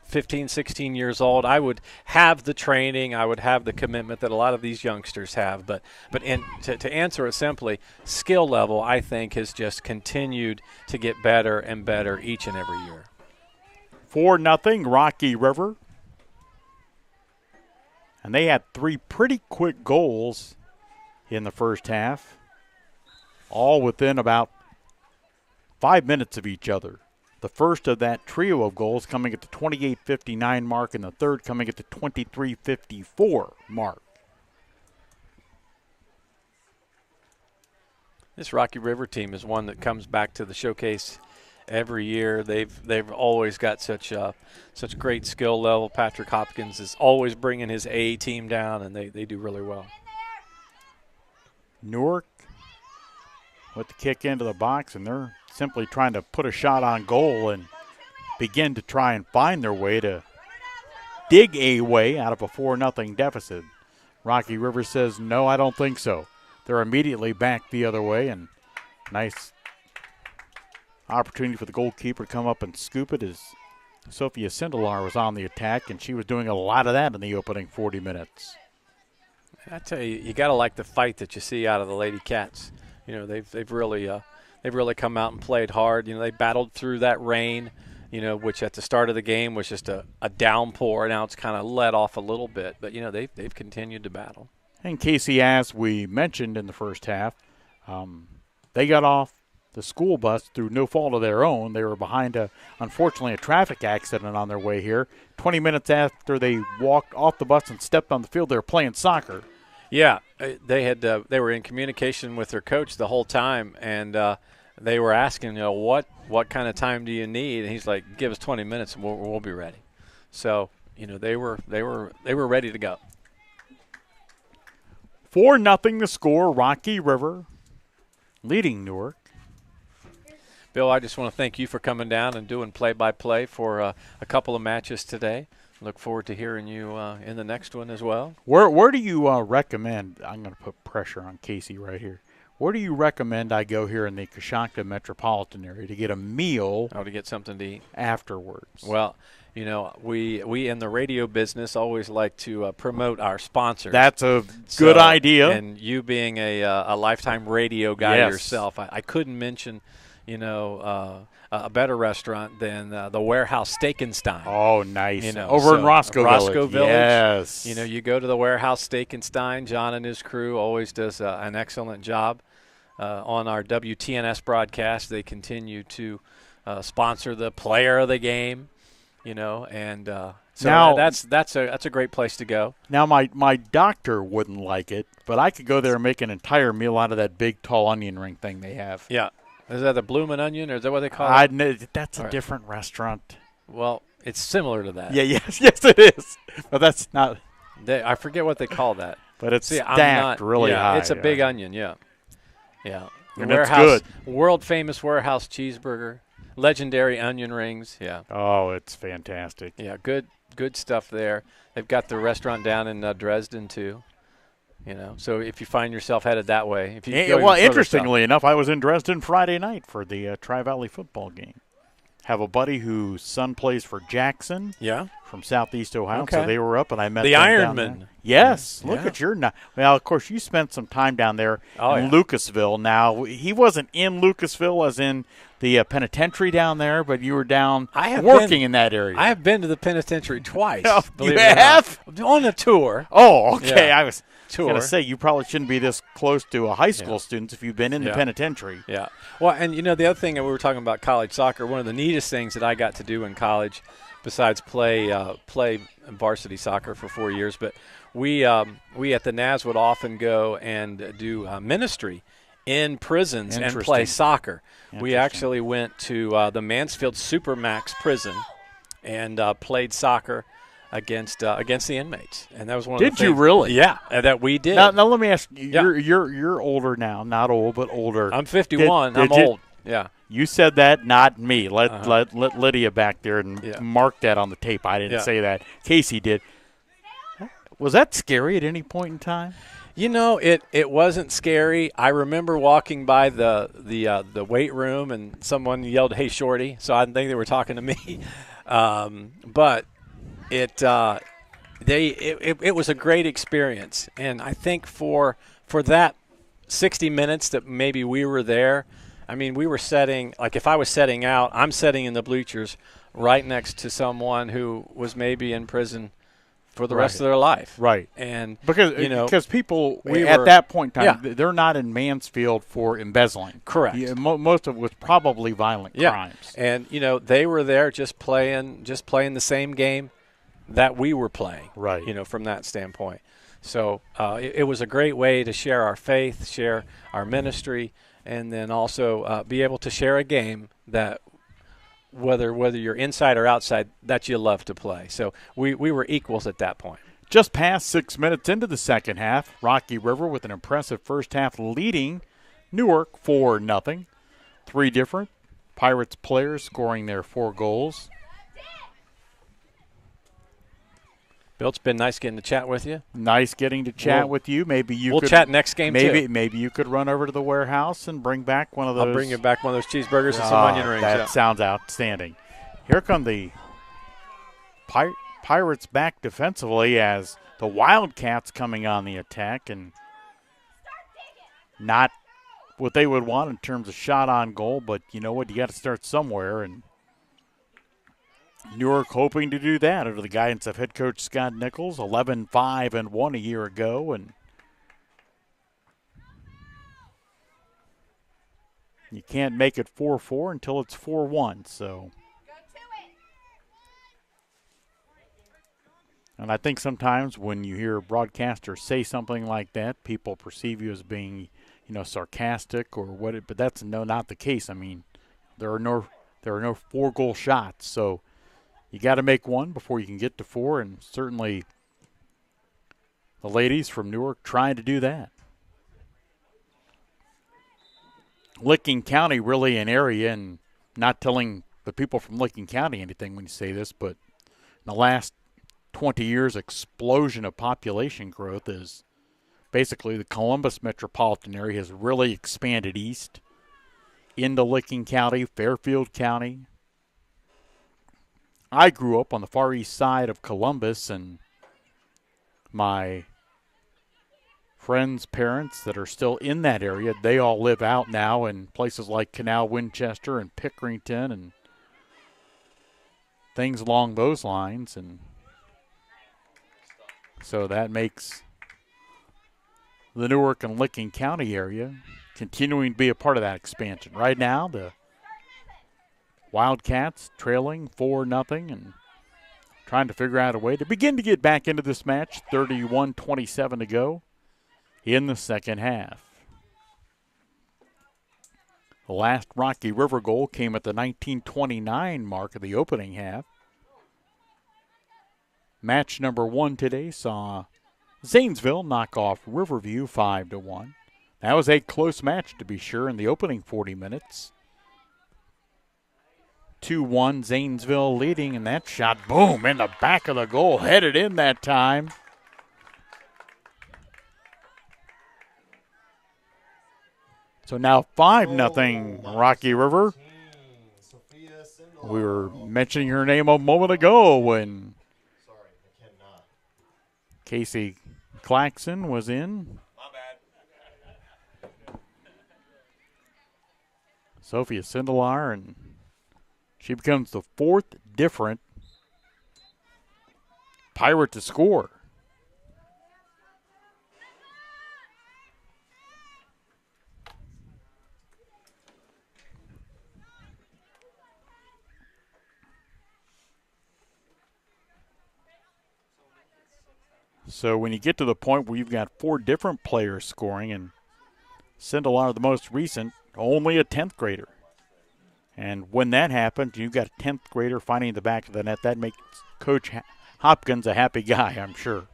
15, 16 years old, I would have the training, I would have the commitment that a lot of these youngsters have. But to answer it simply, skill level, I think, has just continued to get better and better each and every year. 4-0 Rocky River. And they had 3 pretty quick goals in the first half, all within about 5 minutes of each other. The first of that trio of goals coming at the 28:59 mark, and the third coming at the 23:54 mark. This Rocky River team is one that comes back to the showcase every year. They've always got such great skill level. Patrick Hopkins is always bringing his A team down, and they do really well. Newark with the kick into the box, and they're simply trying to put a shot on goal and begin to try and find their way to dig a way out of a 4-0 deficit. Rocky River says, no, I don't think so. They're immediately back the other way, and nice opportunity for the goalkeeper to come up and scoop it as Sophia Sindelar was on the attack, and she was doing a lot of that in the opening 40 minutes. I tell you, you got to like the fight that you see out of the Lady Cats. You know, they've really come out and played hard. You know, they battled through that rain, you know, which at the start of the game was just a downpour. Now it's kind of let off a little bit, but you know they've continued to battle. And Casey, as we mentioned in the first half, they got off the school bus through no fault of their own. They were behind, unfortunately, a traffic accident on their way here. 20 minutes after they walked off the bus and stepped on the field, they were playing soccer. Yeah, they were in communication with their coach the whole time, and they were asking, you know, what kind of time do you need? And he's like, give us 20 minutes and we'll be ready. So, you know, they were ready to go. 4-0 the score. Rocky River leading Newark. Bill, I just want to thank you for coming down and doing play-by-play for a couple of matches today. Look forward to hearing you in the next one as well. Where do you recommend, I'm going to put pressure on Casey right here, where do you recommend I go here in the Coshocton metropolitan area to get a meal? Oh, to get something to eat afterwards. Well, you know, we in the radio business always like to promote our sponsors. That's a good idea. And you being a lifetime radio guy yes. yourself, I couldn't mention, you know, a better restaurant than the Warehouse Steak and Stein. Oh, nice. You know, over in Roscoe Village. Yes. You know, you go to the Warehouse Steak and Stein. John and his crew always does an excellent job on our WTNS broadcast. They continue to sponsor the player of the game, you know, and so now, that's a great place to go. Now, my doctor wouldn't like it, but I could go there and make an entire meal out of that big, tall onion ring thing they have. Yeah. Is that the Bloomin' Onion, or is that what they call it? That's a different restaurant. Well, it's similar to that. Yeah, yes, it is. But that's not. I forget what they call that. But it's stacked really high. It's a big onion, yeah. Yeah. And it's good. World-famous Warehouse cheeseburger, legendary onion rings, yeah. Oh, it's fantastic. Yeah, good stuff there. They've got the restaurant down in Dresden, too. You know, so if you find yourself headed that way, if you well, interestingly enough, I was in Dresden Friday night for the Tri-Valley football game. Have a buddy whose son plays for Jackson. Yeah. From Southeast Ohio. Okay. So they were up, and I met the them Ironman. Down there. Yes. Yeah. Look at your well, of course, you spent some time down there in yeah. Lucasville. Now, he wasn't in Lucasville as in the penitentiary down there, but you were down I have working in that area. I have been to the penitentiary twice. Oh, believe you it or have? not. On a tour. Oh, okay. Yeah. I was Tour. going to say you probably shouldn't be this close to a high school students if you've been in the penitentiary. Yeah. Well, and the other thing that we were talking about college soccer, one of the neatest things that I got to do in college, besides play varsity soccer for 4 years, but we at the NAS would often go and do ministry in prisons and play soccer. We actually went to the Mansfield Supermax prison and played soccer against the inmates, and that was one of the things. Did you really? Yeah, that we did. Now let me ask you. You're older now, not old, but older. I'm 51. I'm old. Yeah. You said that, not me. Let Lydia back there and mark that on the tape. I didn't say that. Casey did. Was that scary at any point in time? It wasn't scary. I remember walking by the weight room and someone yelled, "Hey, Shorty!" So I didn't think they were talking to me, but it was a great experience, and I think for that 60 minutes that maybe we were there, I mean, we were setting, like if I was setting out, I'm sitting in the bleachers right next to someone who was maybe in prison for the rest of their life. Right. And because people at that point in time, they're not in Mansfield for embezzling. Correct. Most of it was probably violent crimes. And they were there just playing the same game that we were playing. Right. From that standpoint. So it was a great way to share our faith, share our ministry, and then also be able to share a game that whether you're inside or outside, that you love to play. So we were equals at that point. Just past 6 minutes into the second half, Rocky River with an impressive first half leading Newark 4-0. 3 different Pirates players scoring their 4 goals. Bill, it's been nice getting to chat with you. Nice getting to chat with you. Maybe we'll chat next game too. Maybe you could run over to the warehouse and bring back one of those. I'll bring you back one of those cheeseburgers and some onion rings. That sounds outstanding. Here come the Pirates back defensively as the Wildcats coming on the attack, and not what they would want in terms of shot on goal, but you know what? You got to start somewhere, and Newark hoping to do that under the guidance of head coach Scott Nichols, 11-5-1 a year ago, and you can't make it 4-4 until it's 4-1. So, and I think sometimes when you hear broadcasters say something like that, people perceive you as being, sarcastic or what. But that's not the case. I mean, there are no 4-goal shots, so you got to make one before you can get to 4, and certainly the ladies from Newark trying to do that. Licking County really an area, and not telling the people from Licking County anything when you say this, but in the last 20 years, explosion of population growth is basically the Columbus metropolitan area has really expanded east into Licking County, Fairfield County. I grew up on the far east side of Columbus, and my friends' parents that are still in that area, they all live out now in places like Canal Winchester and Pickerington and things along those lines. And so that makes the Newark and Licking County area continuing to be a part of that expansion. Right now, the Wildcats trailing 4-0 and trying to figure out a way to begin to get back into this match. 31-27 to go in the second half. The last Rocky River goal came at the 1929 mark of the opening half. Match number 1 today saw Zanesville knock off Riverview 5-1. That was a close match, to be sure, in the opening 40 minutes. 2-1 Zanesville leading, and that shot, boom, in the back of the goal, headed in that time. So now 5-0 Rocky River. We were mentioning her name a moment ago when Casey Claxon was in. Sophia Sindelar, and she becomes the fourth different Pirate to score. So when you get to the point where you've got four different players scoring, and Sindelar, the most recent, only a 10th grader. And when that happens, you've got a 10th grader finding the back of the net. That makes Coach Hopkins a happy guy, I'm sure.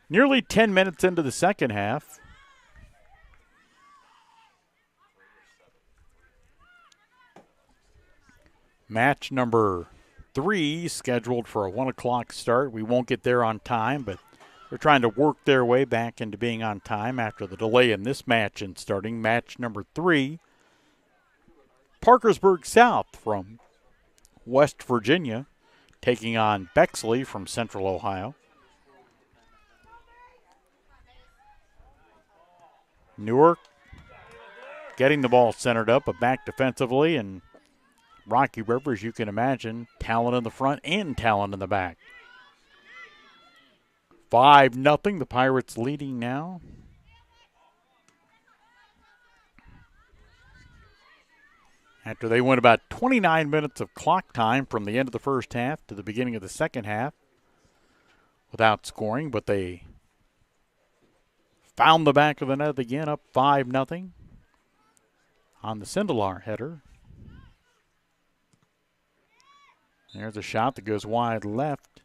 Nearly 10 minutes into the second half. Match number 3 scheduled for a 1 o'clock start. We won't get there on time, but they're trying to work their way back into being on time after the delay in this match and starting match number 3. Parkersburg South from West Virginia taking on Bexley from Central Ohio. Newark getting the ball centered up, but back defensively, and Rocky River, as you can imagine, talent in the front and talent in the back. 5-0, the Pirates leading now. After they went about 29 minutes of clock time from the end of the first half to the beginning of the second half without scoring, but they found the back of the net again, up 5-0 on the Sindelar header. There's a shot that goes wide left.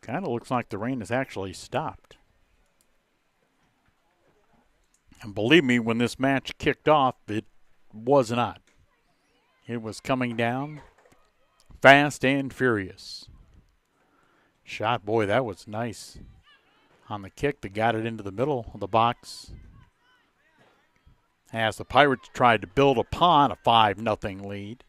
Kind of looks like the rain has actually stopped. And believe me, when this match kicked off, it was not. It was coming down fast and furious. Shot, boy, that was nice. On the kick that got it into the middle of the box. As the Pirates tried to build upon a 5-0 lead.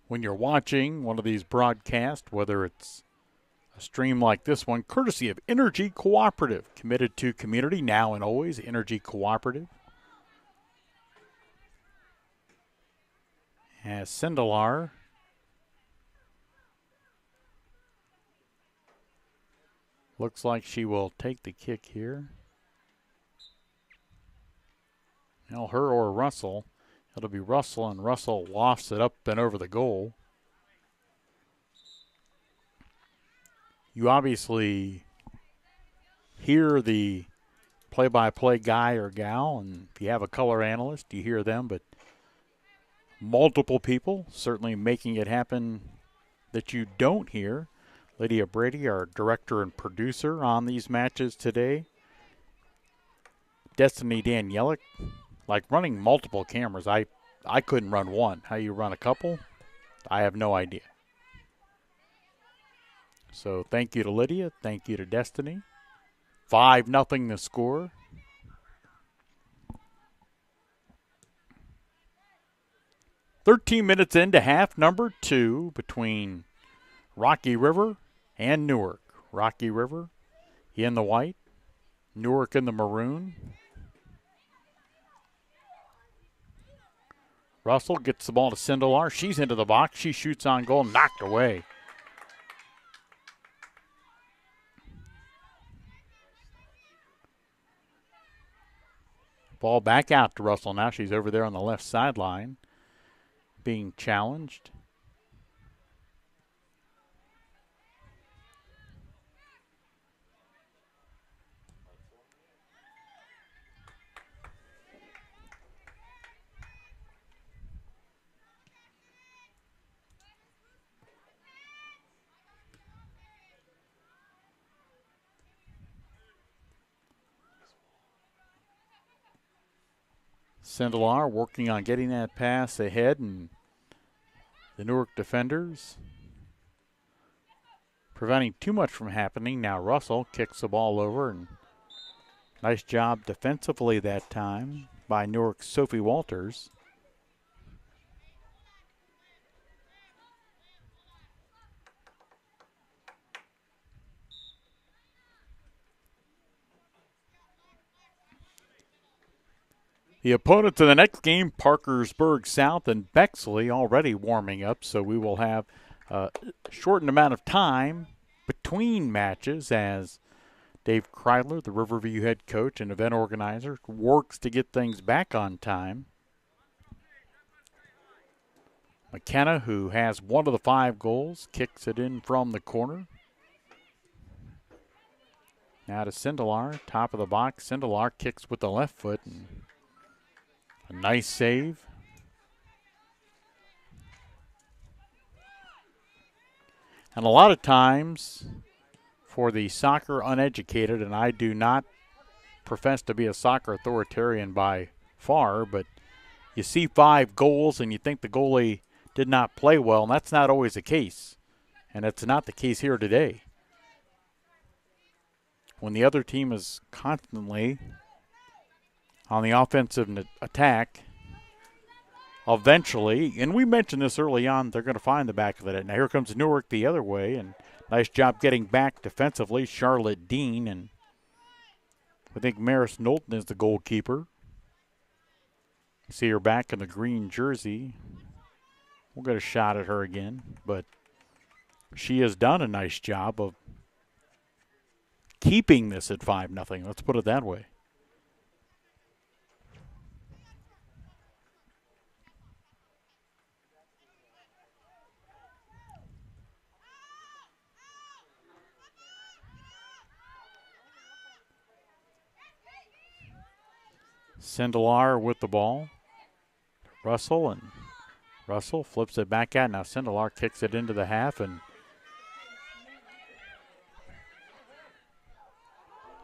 When you're watching one of these broadcasts, whether it's a stream like this one, courtesy of Energy Cooperative, committed to community now and always, Energy Cooperative. As Sindelar looks like she will take the kick here. Now her or Russell. It'll be Russell, and Russell lofts it up and over the goal. You obviously hear the play-by-play guy or gal, and if you have a color analyst, you hear them, but multiple people certainly making it happen that you don't hear. Lydia Brady, our director and producer on these matches today. Destiny Danielic, like running multiple cameras. I couldn't run one. How you run a couple, I have no idea. So thank you to Lydia. Thank you to Destiny. 5-0 the score. "13 minutes into half number 2 between Rocky River and Newark. Rocky River in the white, Newark in the maroon. Russell gets the ball to Sindelar. She's into the box. She shoots on goal, knocked away. Ball back out to Russell. Now she's over there on the left sideline being challenged. Sindelar working on getting that pass ahead, and the Newark defenders preventing too much from happening. Now Russell kicks the ball over, and nice job defensively that time by Newark's Sophie Walters. The opponents in the next game, Parkersburg South and Bexley, already warming up, so we will have a shortened amount of time between matches as Dave Kreidler, the Riverview head coach and event organizer, works to get things back on time. McKenna, who has one of the 5 goals, kicks it in from the corner. Now to Sindelar, top of the box. Sindelar kicks with the left foot, and a nice save. And a lot of times for the soccer uneducated, and I do not profess to be a soccer authoritarian by far, but you see 5 goals and you think the goalie did not play well, and that's not always the case. And it's not the case here today. When the other team is constantly on the offensive attack, eventually, and we mentioned this early on, they're going to find the back of the net. Now here comes Newark the other way, and nice job getting back defensively, Charlotte Dean, and I think Maris Knowlton is the goalkeeper. See her back in the green jersey. We'll get a shot at her again, but she has done a nice job of keeping this at 5-0. Let's put it that way. Sindelar with the ball. Russell, and Russell flips it back out. Now Sindelar kicks it into the half, and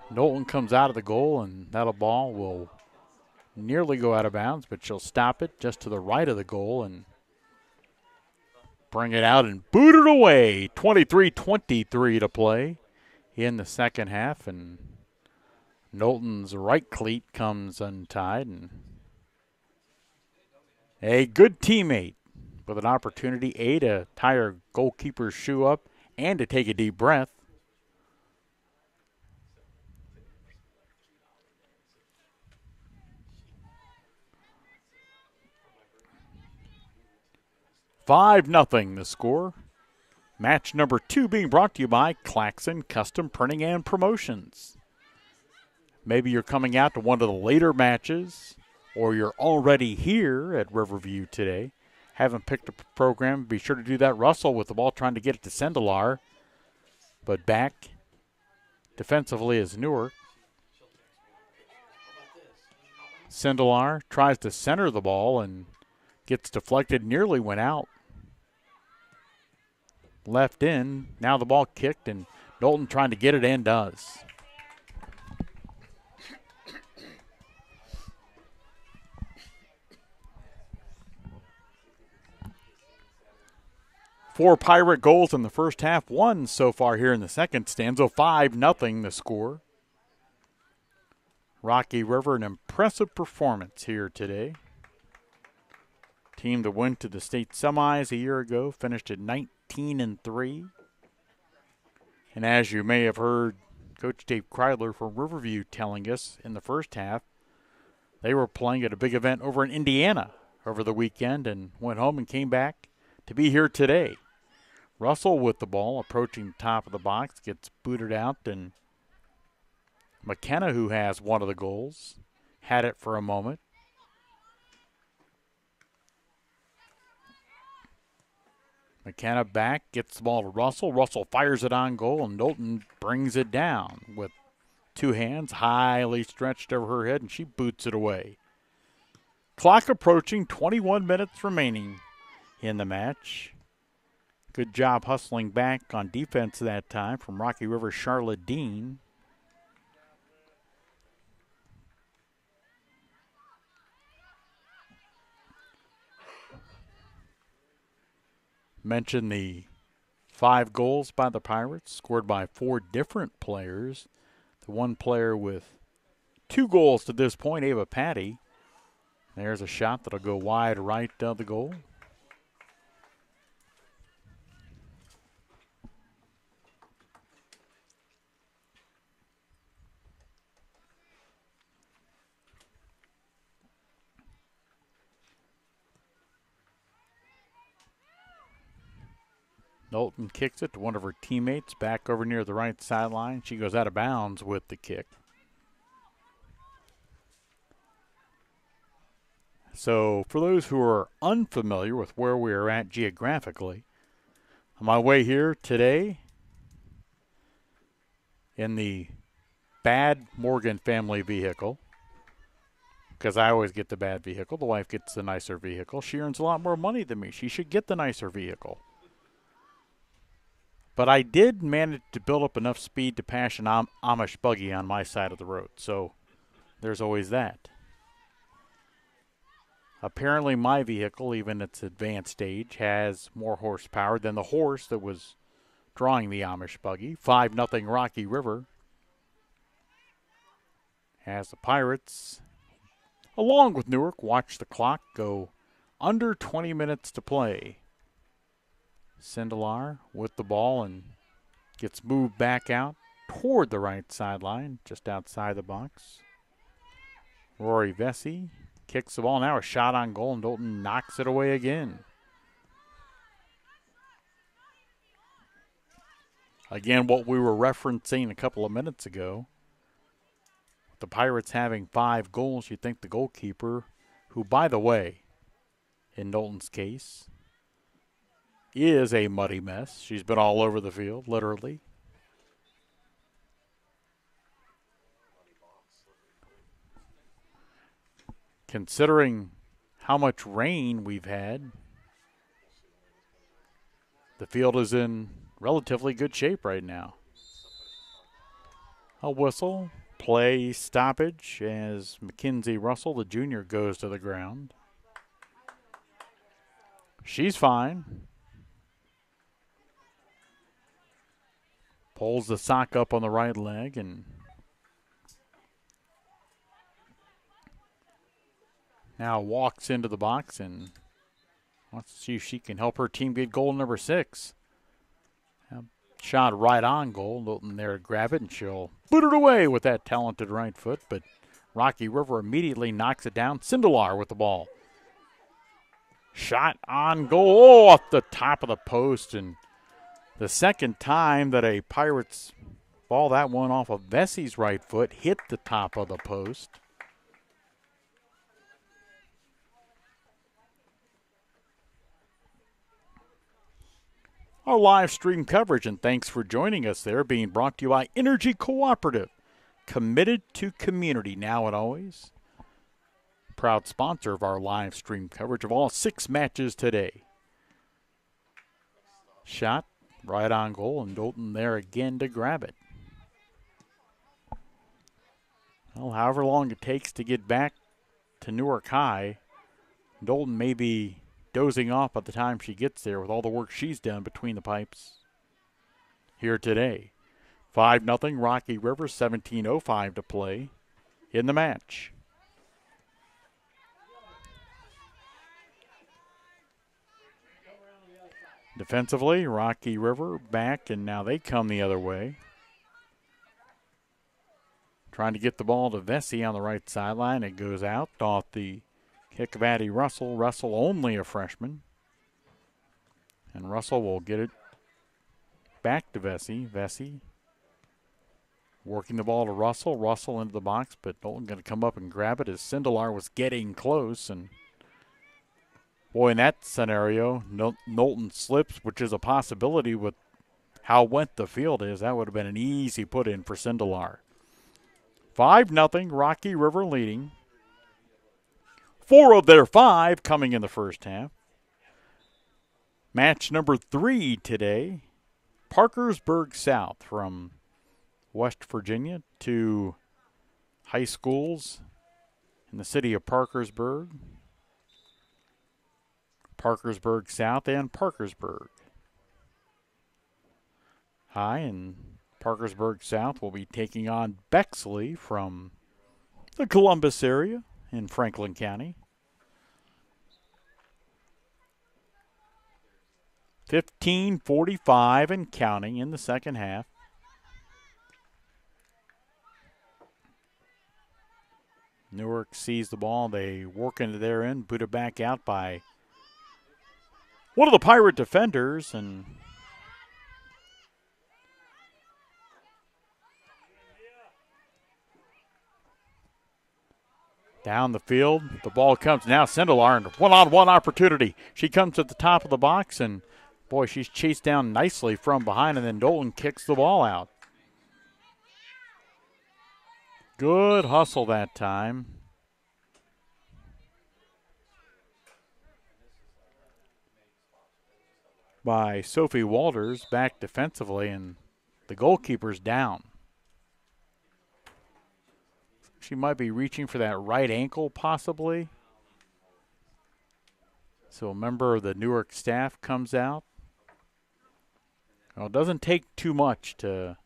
Knowlton comes out of the goal, and that ball will nearly go out of bounds, but she'll stop it just to the right of the goal and bring it out and boot it away. 23-23 to play in the second half, and Knowlton's right cleat comes untied, and a good teammate with an opportunity, to tie her goalkeeper's shoe up and to take a deep breath. $5-0 the score. Match number 2 being brought to you by Claxon Custom Printing and Promotions. Maybe you're coming out to one of the later matches, or you're already here at Riverview today. Haven't picked up a program, be sure to do that. Russell with the ball trying to get it to Sindelar, but back defensively is Newark. Sindelar tries to center the ball and gets deflected, nearly went out. Left in, now the ball kicked, and Knowlton trying to get it and does. Four Pirate goals in the first half, 1 so far here in the second stanza. 5-0 the score. Rocky River, an impressive performance here today. Team that went to the state semis a year ago, finished at 19-3. And as you may have heard Coach Dave Kreidler from Riverview telling us in the first half, they were playing at a big event over in Indiana over the weekend and went home and came back to be here today. Russell with the ball, approaching the top of the box, gets booted out, and McKenna, who has one of the goals, had it for a moment. McKenna back, gets the ball to Russell. Russell fires it on goal, and Knowlton brings it down with 2 hands, highly stretched over her head, and she boots it away. Clock approaching, 21 minutes remaining in the match. Good job hustling back on defense that time from Rocky River Charlotte Dean. mention the 5 goals by the Pirates, scored by 4 different players. The one player with 2 goals to this point, Ava Patty. There's a shot that'll go wide right of the goal. Knowlton kicks it to one of her teammates back over near the right sideline. She goes out of bounds with the kick. So for those who are unfamiliar with where we are at geographically, on my way here today in the bad Morgan family vehicle, because I always get the bad vehicle, the wife gets the nicer vehicle. She earns a lot more money than me. She should get the nicer vehicle. But I did manage to build up enough speed to pass an Amish buggy on my side of the road. So there's always that. Apparently my vehicle, even its advanced age, has more horsepower than the horse that was drawing the Amish buggy. 5-0 Rocky River. As the Pirates, along with Newark, watch the clock go under 20 minutes to play. Sindelar with the ball and gets moved back out toward the right sideline, just outside the box. Rory Vesey kicks the ball. Now a shot on goal, and Dalton knocks it away again. Again, what we were referencing a couple of minutes ago, the Pirates having 5 goals, you'd think the goalkeeper, who, by the way, in Dalton's case, is a muddy mess. She's been all over the field, literally. Considering how much rain we've had, the field is in relatively good shape right now. A whistle, play stoppage as Mackenzie Russell, the junior, goes to the ground. She's fine. Pulls the sock up on the right leg and now walks into the box and wants to see if she can help her team get goal number 6. Shot right on goal. Milton there to grab it, and she'll boot it away with that talented right foot, but Rocky River immediately knocks it down. Sindelar with the ball. Shot on goal, off the top of the post, and the second time that a Pirates ball, that one off of Vesey's right foot, hit the top of the post. Our live stream coverage, and thanks for joining us there, being brought to you by Energy Cooperative, committed to community now and always. Proud sponsor of our live stream coverage of all 6 matches today. Shot right on goal, and Dalton there again to grab it. Well, however long it takes to get back to Newark High, Dalton may be dozing off by the time she gets there with all the work she's done between the pipes here today. 5-0 Rocky River, 17:05 to play in the match. Defensively, Rocky River back, and now they come the other way. Trying to get the ball to Vesey on the right sideline. It goes out off the kick of Addie Russell. Russell only a freshman. And Russell will get it back to Vesey. Vesey working the ball to Russell. Russell into the box, but Dalton going to come up and grab it as Sindelar was getting close. And boy, in that scenario, Knowlton slips, which is a possibility with how wet the field is. That would have been an easy put in for Sindelar. 5-0, Rocky River leading. 4 of their 5 coming in the first half. Match number 3 today. Parkersburg South, from West Virginia to high schools in the city of Parkersburg. Parkersburg South and Parkersburg. High, and Parkersburg South will be taking on Bexley from the Columbus area in Franklin County. 15:45 and counting in the second half. Newark sees the ball. They work into their end, boot it back out by one of the Pirate defenders, and down the field, the ball comes now. Sindelar, one-on-one opportunity. She comes to the top of the box, and boy, she's chased down nicely from behind, and then Dolan kicks the ball out. Good hustle that time. By Sophie Walters, back defensively, and the goalkeeper's down. She might be reaching for that right ankle, possibly. So a member of the Newark staff comes out. Well, it doesn't take too much to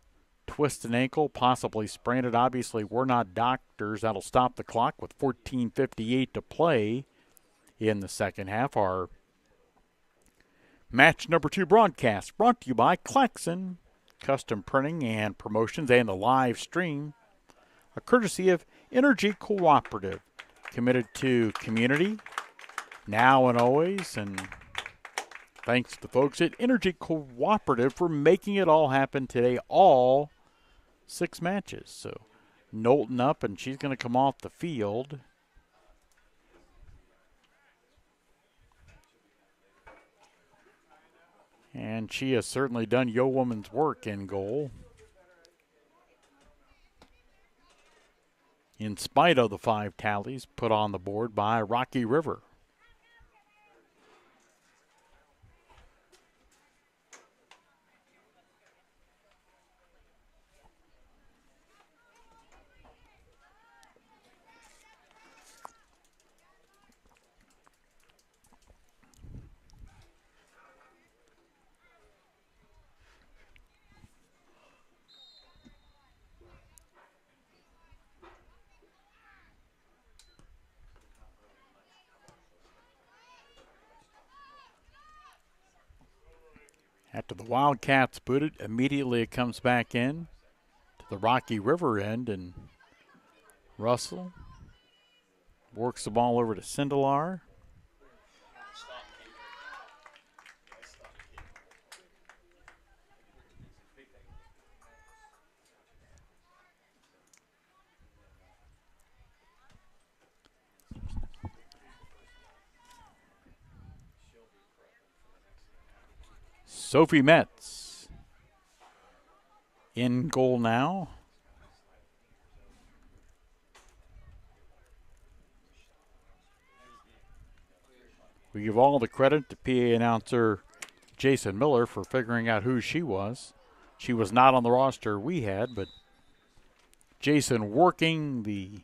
twist an ankle, possibly sprain it. Obviously, we're not doctors. That'll stop the clock with 14:58 to play in the second half. Our match number 2 broadcast brought to you by Claxon Custom Printing and Promotions and the live stream, a courtesy of Energy Cooperative, committed to community now and always, and thanks to the folks at Energy Cooperative for making it all happen today, all 6 matches. So Knowlton up, and she's going to come off the field. And she has certainly done Yo Woman's work in goal, in spite of the 5 tallies put on the board by Rocky River. After the Wildcats boot it, immediately it comes back in to the Rocky River end, and Russell works the ball over to Sindelar. Sophie Metz in goal now. We give all the credit to PA announcer Jason Miller for figuring out who she was. She was not on the roster we had, but Jason, working the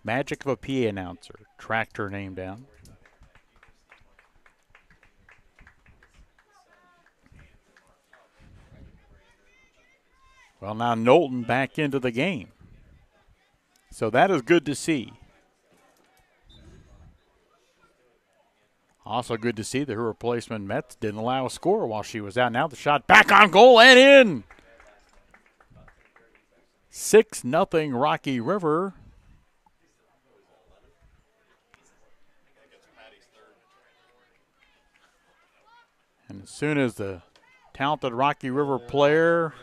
magic of a PA announcer, tracked her name down. Well, now Knowlton back into the game. So that is good to see. Also good to see that her replacement Metz didn't allow a score while she was out. Now the shot back on goal and in. 6-0 Rocky River. And as soon as the talented Rocky River player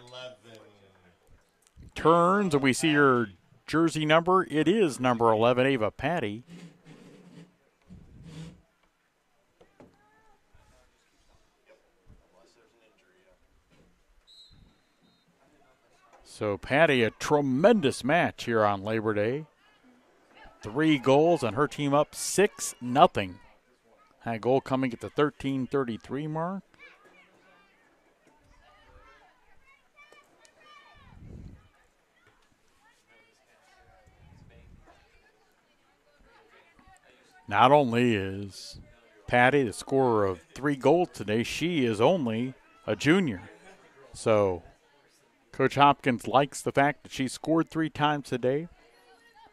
turns and we see her jersey number, it is number 11, Ava Patty. So Patty, a tremendous match here on Labor Day. 3 goals and her team up 6-0. That goal coming at the 13:33 mark. Not only is Patty the scorer of 3 goals today, she is only a junior. So Coach Hopkins likes the fact that she scored 3 times today.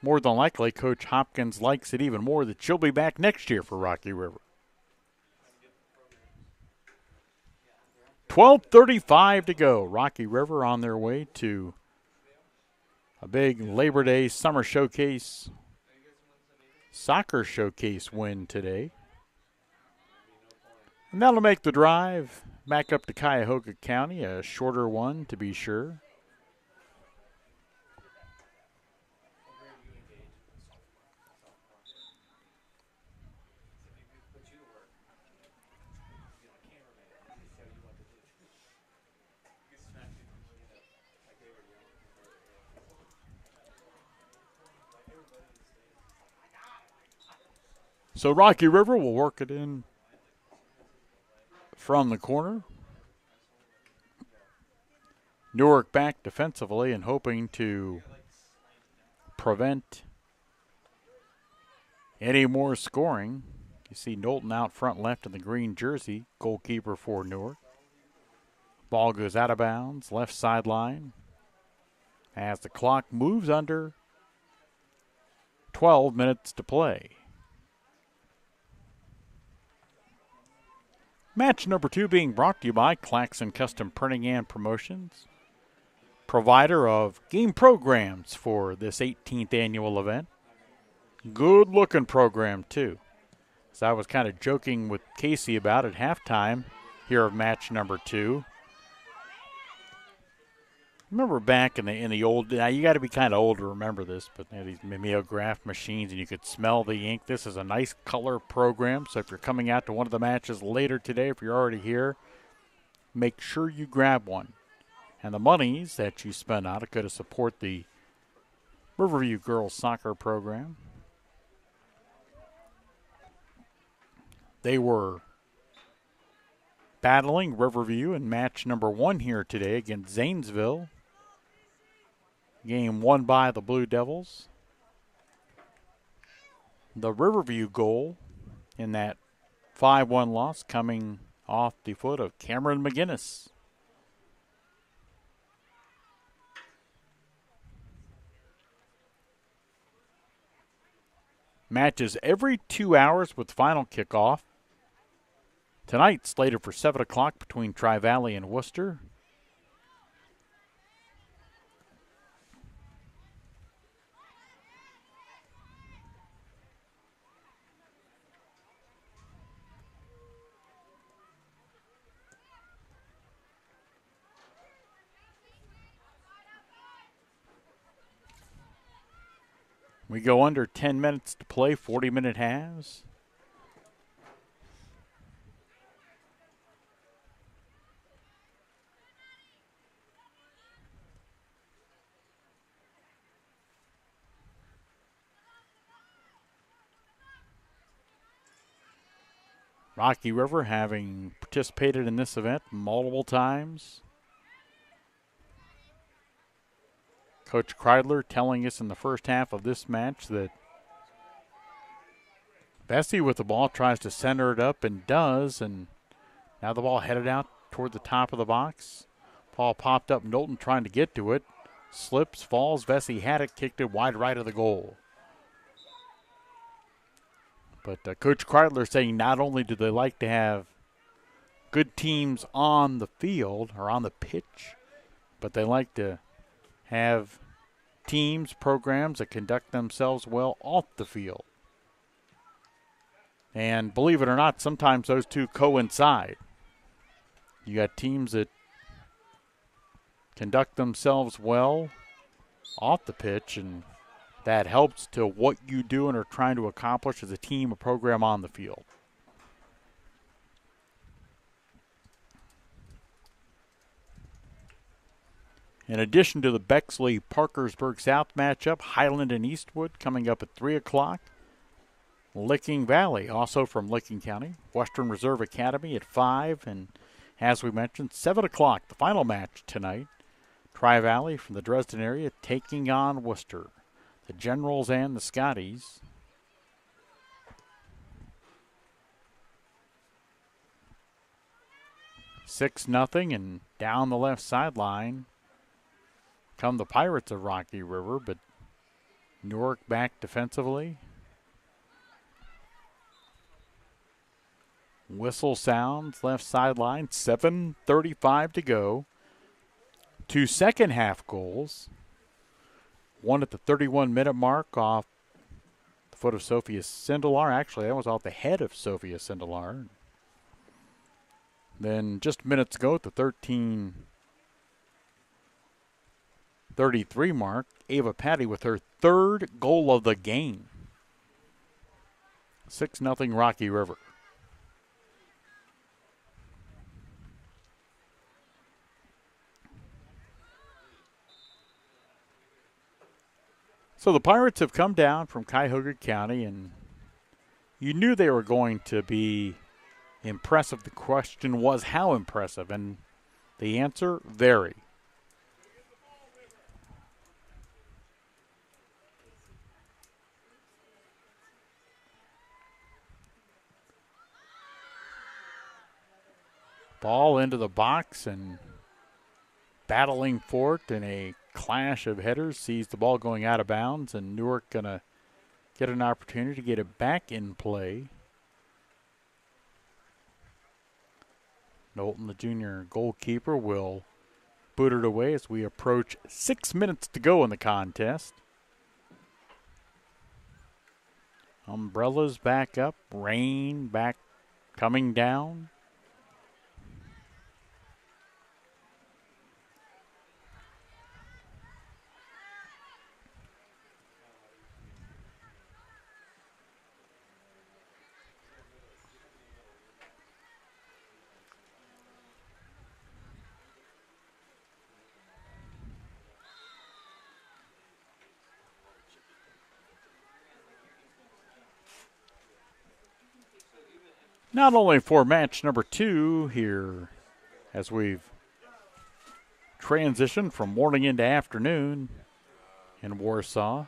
More than likely, Coach Hopkins likes it even more that she'll be back next year for Rocky River. 12:35 to go. Rocky River on their way to a big Labor Day Summer Showcase, Soccer Showcase win today. And that'll make the drive back up to Cuyahoga County, a shorter one to be sure. So Rocky River will work it in from the corner. Newark back defensively and hoping to prevent any more scoring. You see Knowlton out front left in the green jersey, goalkeeper for Newark. Ball goes out of bounds, left sideline. As the clock moves under 12 minutes to play. Match number 2 being brought to you by Claxon Custom Printing and Promotions, provider of game programs for this 18th annual event. Good looking program too. So I was kind of joking with Casey about at halftime here of match number 2. Remember back in the old, now you got to be kind of old to remember this, but they had these mimeograph machines and you could smell the ink. This is a nice color program, so if you're coming out to one of the matches later today, if you're already here, make sure you grab one. And the monies that you spend on it go to support the Riverview girls soccer program. They were battling Riverview in match number 1 here today against Zanesville. Game won by the Blue Devils. The Riverview goal in that 5-1 loss coming off the foot of Cameron McGinnis. Matches every 2 hours with final kickoff. Tonight slated for 7 o'clock between Tri-Valley and Worcester. We go under 10 minutes to play, 40-minute halves. Rocky River having participated in this event multiple times. Coach Kreidler telling us in the first half of this match that Bessie with the ball tries to center it up and does, and now the ball headed out toward the top of the box. Ball popped up, Knowlton trying to get to it. Slips, falls, Bessie had it, kicked it wide right of the goal. But Coach Kreidler saying not only do they like to have good teams on the field or on the pitch, but they like to have teams, programs that conduct themselves well off the field. And believe it or not, sometimes those two coincide. You got teams that conduct themselves well off the pitch, and that helps to what you do and are trying to accomplish as a team, a program on the field. In addition to the Bexley-Parkersburg South matchup, Highland and Eastwood coming up at 3 o'clock. Licking Valley, also from Licking County. Western Reserve Academy at 5. And as we mentioned, 7 o'clock, the final match tonight. Tri-Valley from the Dresden area taking on Worcester. The Generals and the Scotties. $6-0, and down the left sideline come the Pirates of Rocky River, but Newark back defensively. Whistle sounds left sideline, 7:35 to go. 2 second half goals. One at the 31-minute mark off the foot of Sophia Sindelar. Actually, that was off the head of Sophia Sindelar. Then just minutes ago at the 13:33 mark, Ava Patty with her third goal of the game. 6-0 Rocky River. So the Pirates have come down from Cuyahoga County, and you knew they were going to be impressive. The question was how impressive, and the answer, very. Ball into the box and battling for it in a clash of headers, sees the ball going out of bounds, and Newark going to get an opportunity to get it back in play. Knowlton, the junior goalkeeper, will boot it away as we approach 6 minutes to go in the contest. Umbrellas back up, rain back coming down. Not only for match number 2 here as we've transitioned from morning into afternoon in Warsaw,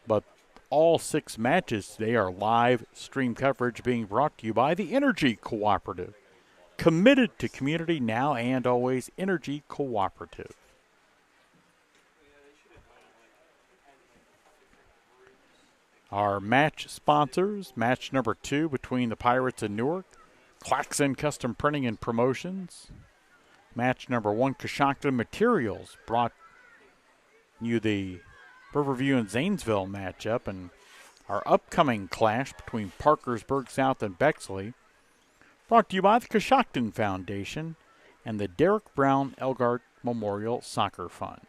but all 6 matches today are live stream coverage being brought to you by the Energy Cooperative. Committed to community now and always, Energy Cooperative. Our match sponsors, match number 2 between the Pirates and Newark, Claxon Custom Printing and Promotions. Match number 1, Coshocton Materials, brought you the Riverview and Zanesville matchup, and our upcoming clash between Parkersburg South and Bexley, brought to you by the Coshocton Foundation and the Derek Brown Elgart Memorial Soccer Fund.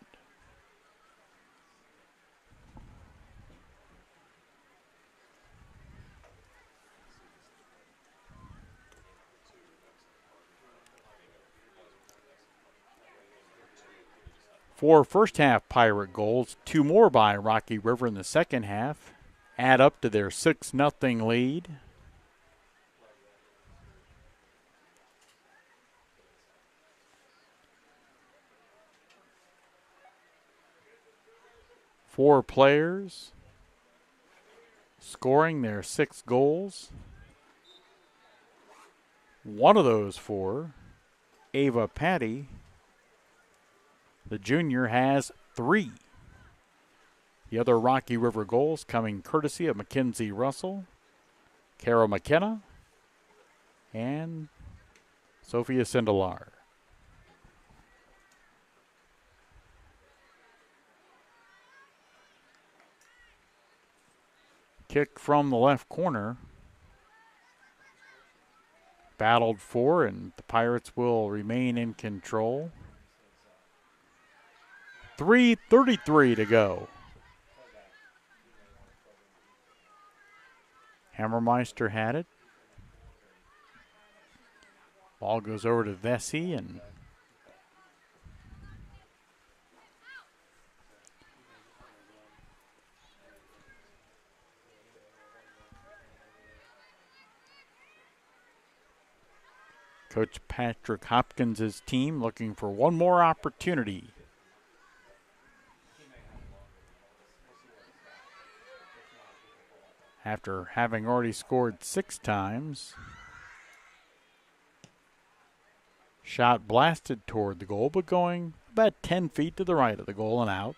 Four first half Pirate goals, 2 more by Rocky River in the second half, add up to their 6-0 lead. Four players scoring their 6 goals. One of those 4, Ava Patty, the junior, has 3. The other Rocky River goals coming courtesy of Mackenzie Russell, Carol McKenna, and Sophia Sindelar. Kick from the left corner. Battled for, and the Pirates will remain in control. 3:33 to go. Hammermeister had it. Ball goes over to Vesey, and Coach Patrick Hopkins' team looking for one more opportunity. After having already scored 6 times. Shot blasted toward the goal, but going about 10 feet to the right of the goal and out.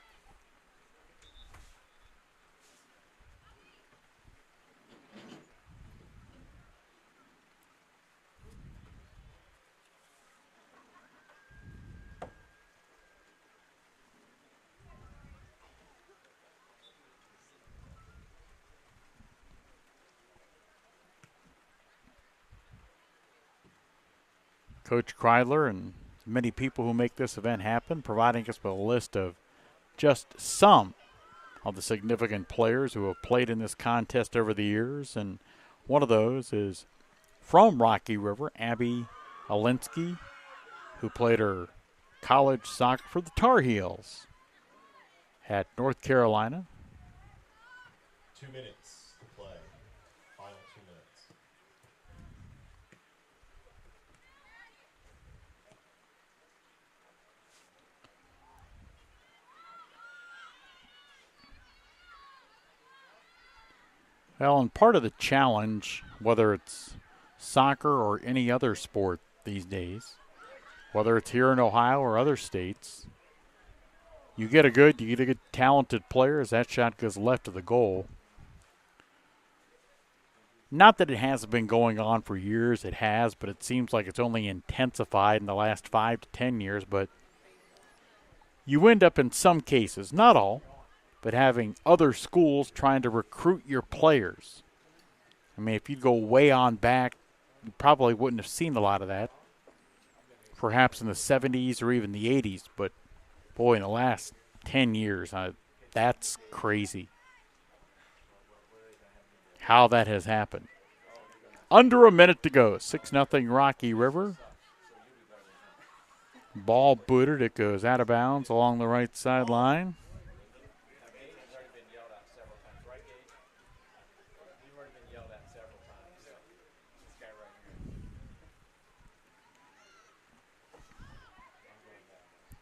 Coach Kreidler and many people who make this event happen, providing us with a list of just some of the significant players who have played in this contest over the years. And one of those is from Rocky River, Abby Alinsky, who played her college soccer for the Tar Heels at North Carolina. 2 minutes to play. Final 2 minutes. Well, and part of the challenge, whether it's soccer or any other sport these days, whether it's here in Ohio or other states, you get a good talented player as that shot goes left of the goal. Not that it hasn't been going on for years, it has, but it seems like it's only intensified in the last 5 to 10 years. But you end up in some cases, not all, but having other schools trying to recruit your players. I mean, if you go way on back, you probably wouldn't have seen a lot of that, perhaps in the 70s or even the 80s. But, boy, in the last 10 years, that's crazy how that has happened. Under a minute to go, 6-0 Rocky River. Ball booted. It goes out of bounds along the right sideline.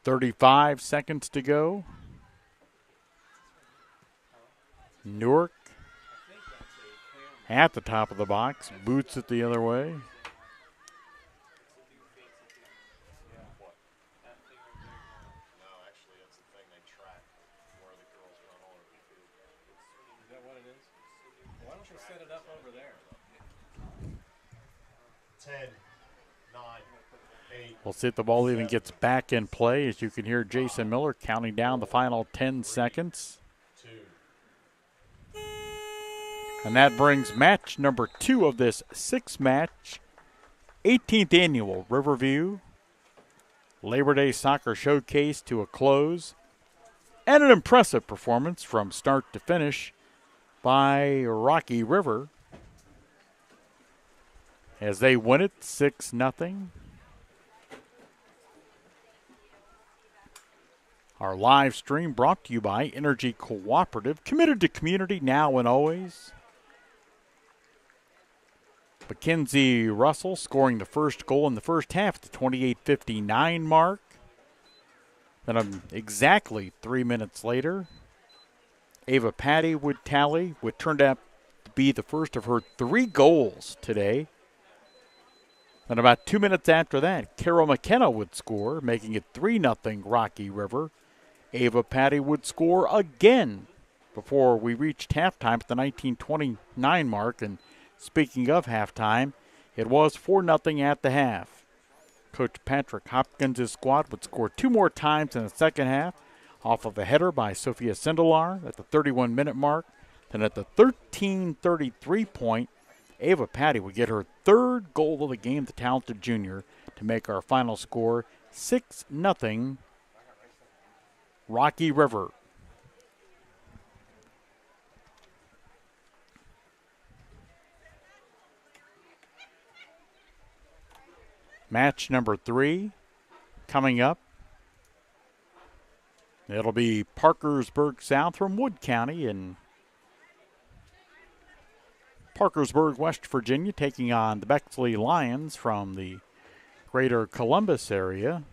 .35 seconds to go. Newark at the top of the box, boots it the other way. No, actually, that's the thing. They track where the girls run all over the field. Is that what it is? Why don't you set it up over there? 10, 9, 8. We'll see if the ball even gets back in play, as you can hear Jason Miller counting down the final 10 seconds. 2. And that brings match number 2 of this 6-match 18th annual Riverview Labor Day Soccer Showcase to a close. And an impressive performance from start to finish by Rocky River as they win it 6-0. Our live stream brought to you by Energy Cooperative, committed to community now and always. Mackenzie Russell scoring the first goal in the first half at the 28:59 mark. Then exactly 3 minutes later, Ava Patty would tally what turned out to be the first of her 3 goals today. And about 2 minutes after that, Carol McKenna would score, making it 3-0 Rocky River. Ava Patty would score again before we reached halftime at the 19:29 mark. And speaking of halftime, it was 4-0 at the half. Coach Patrick Hopkins' squad would score 2 more times in the second half off of a header by Sophia Sindelar at the 31-minute mark. Then at the 13:33 point, Ava Patty would get her 3rd goal of the game, the talented junior, to make our final score 6-0 Rocky River. Match number 3 coming up. It'll be Parkersburg South from Wood County and Parkersburg, West Virginia, taking on the Bexley Lions from the greater Columbus area.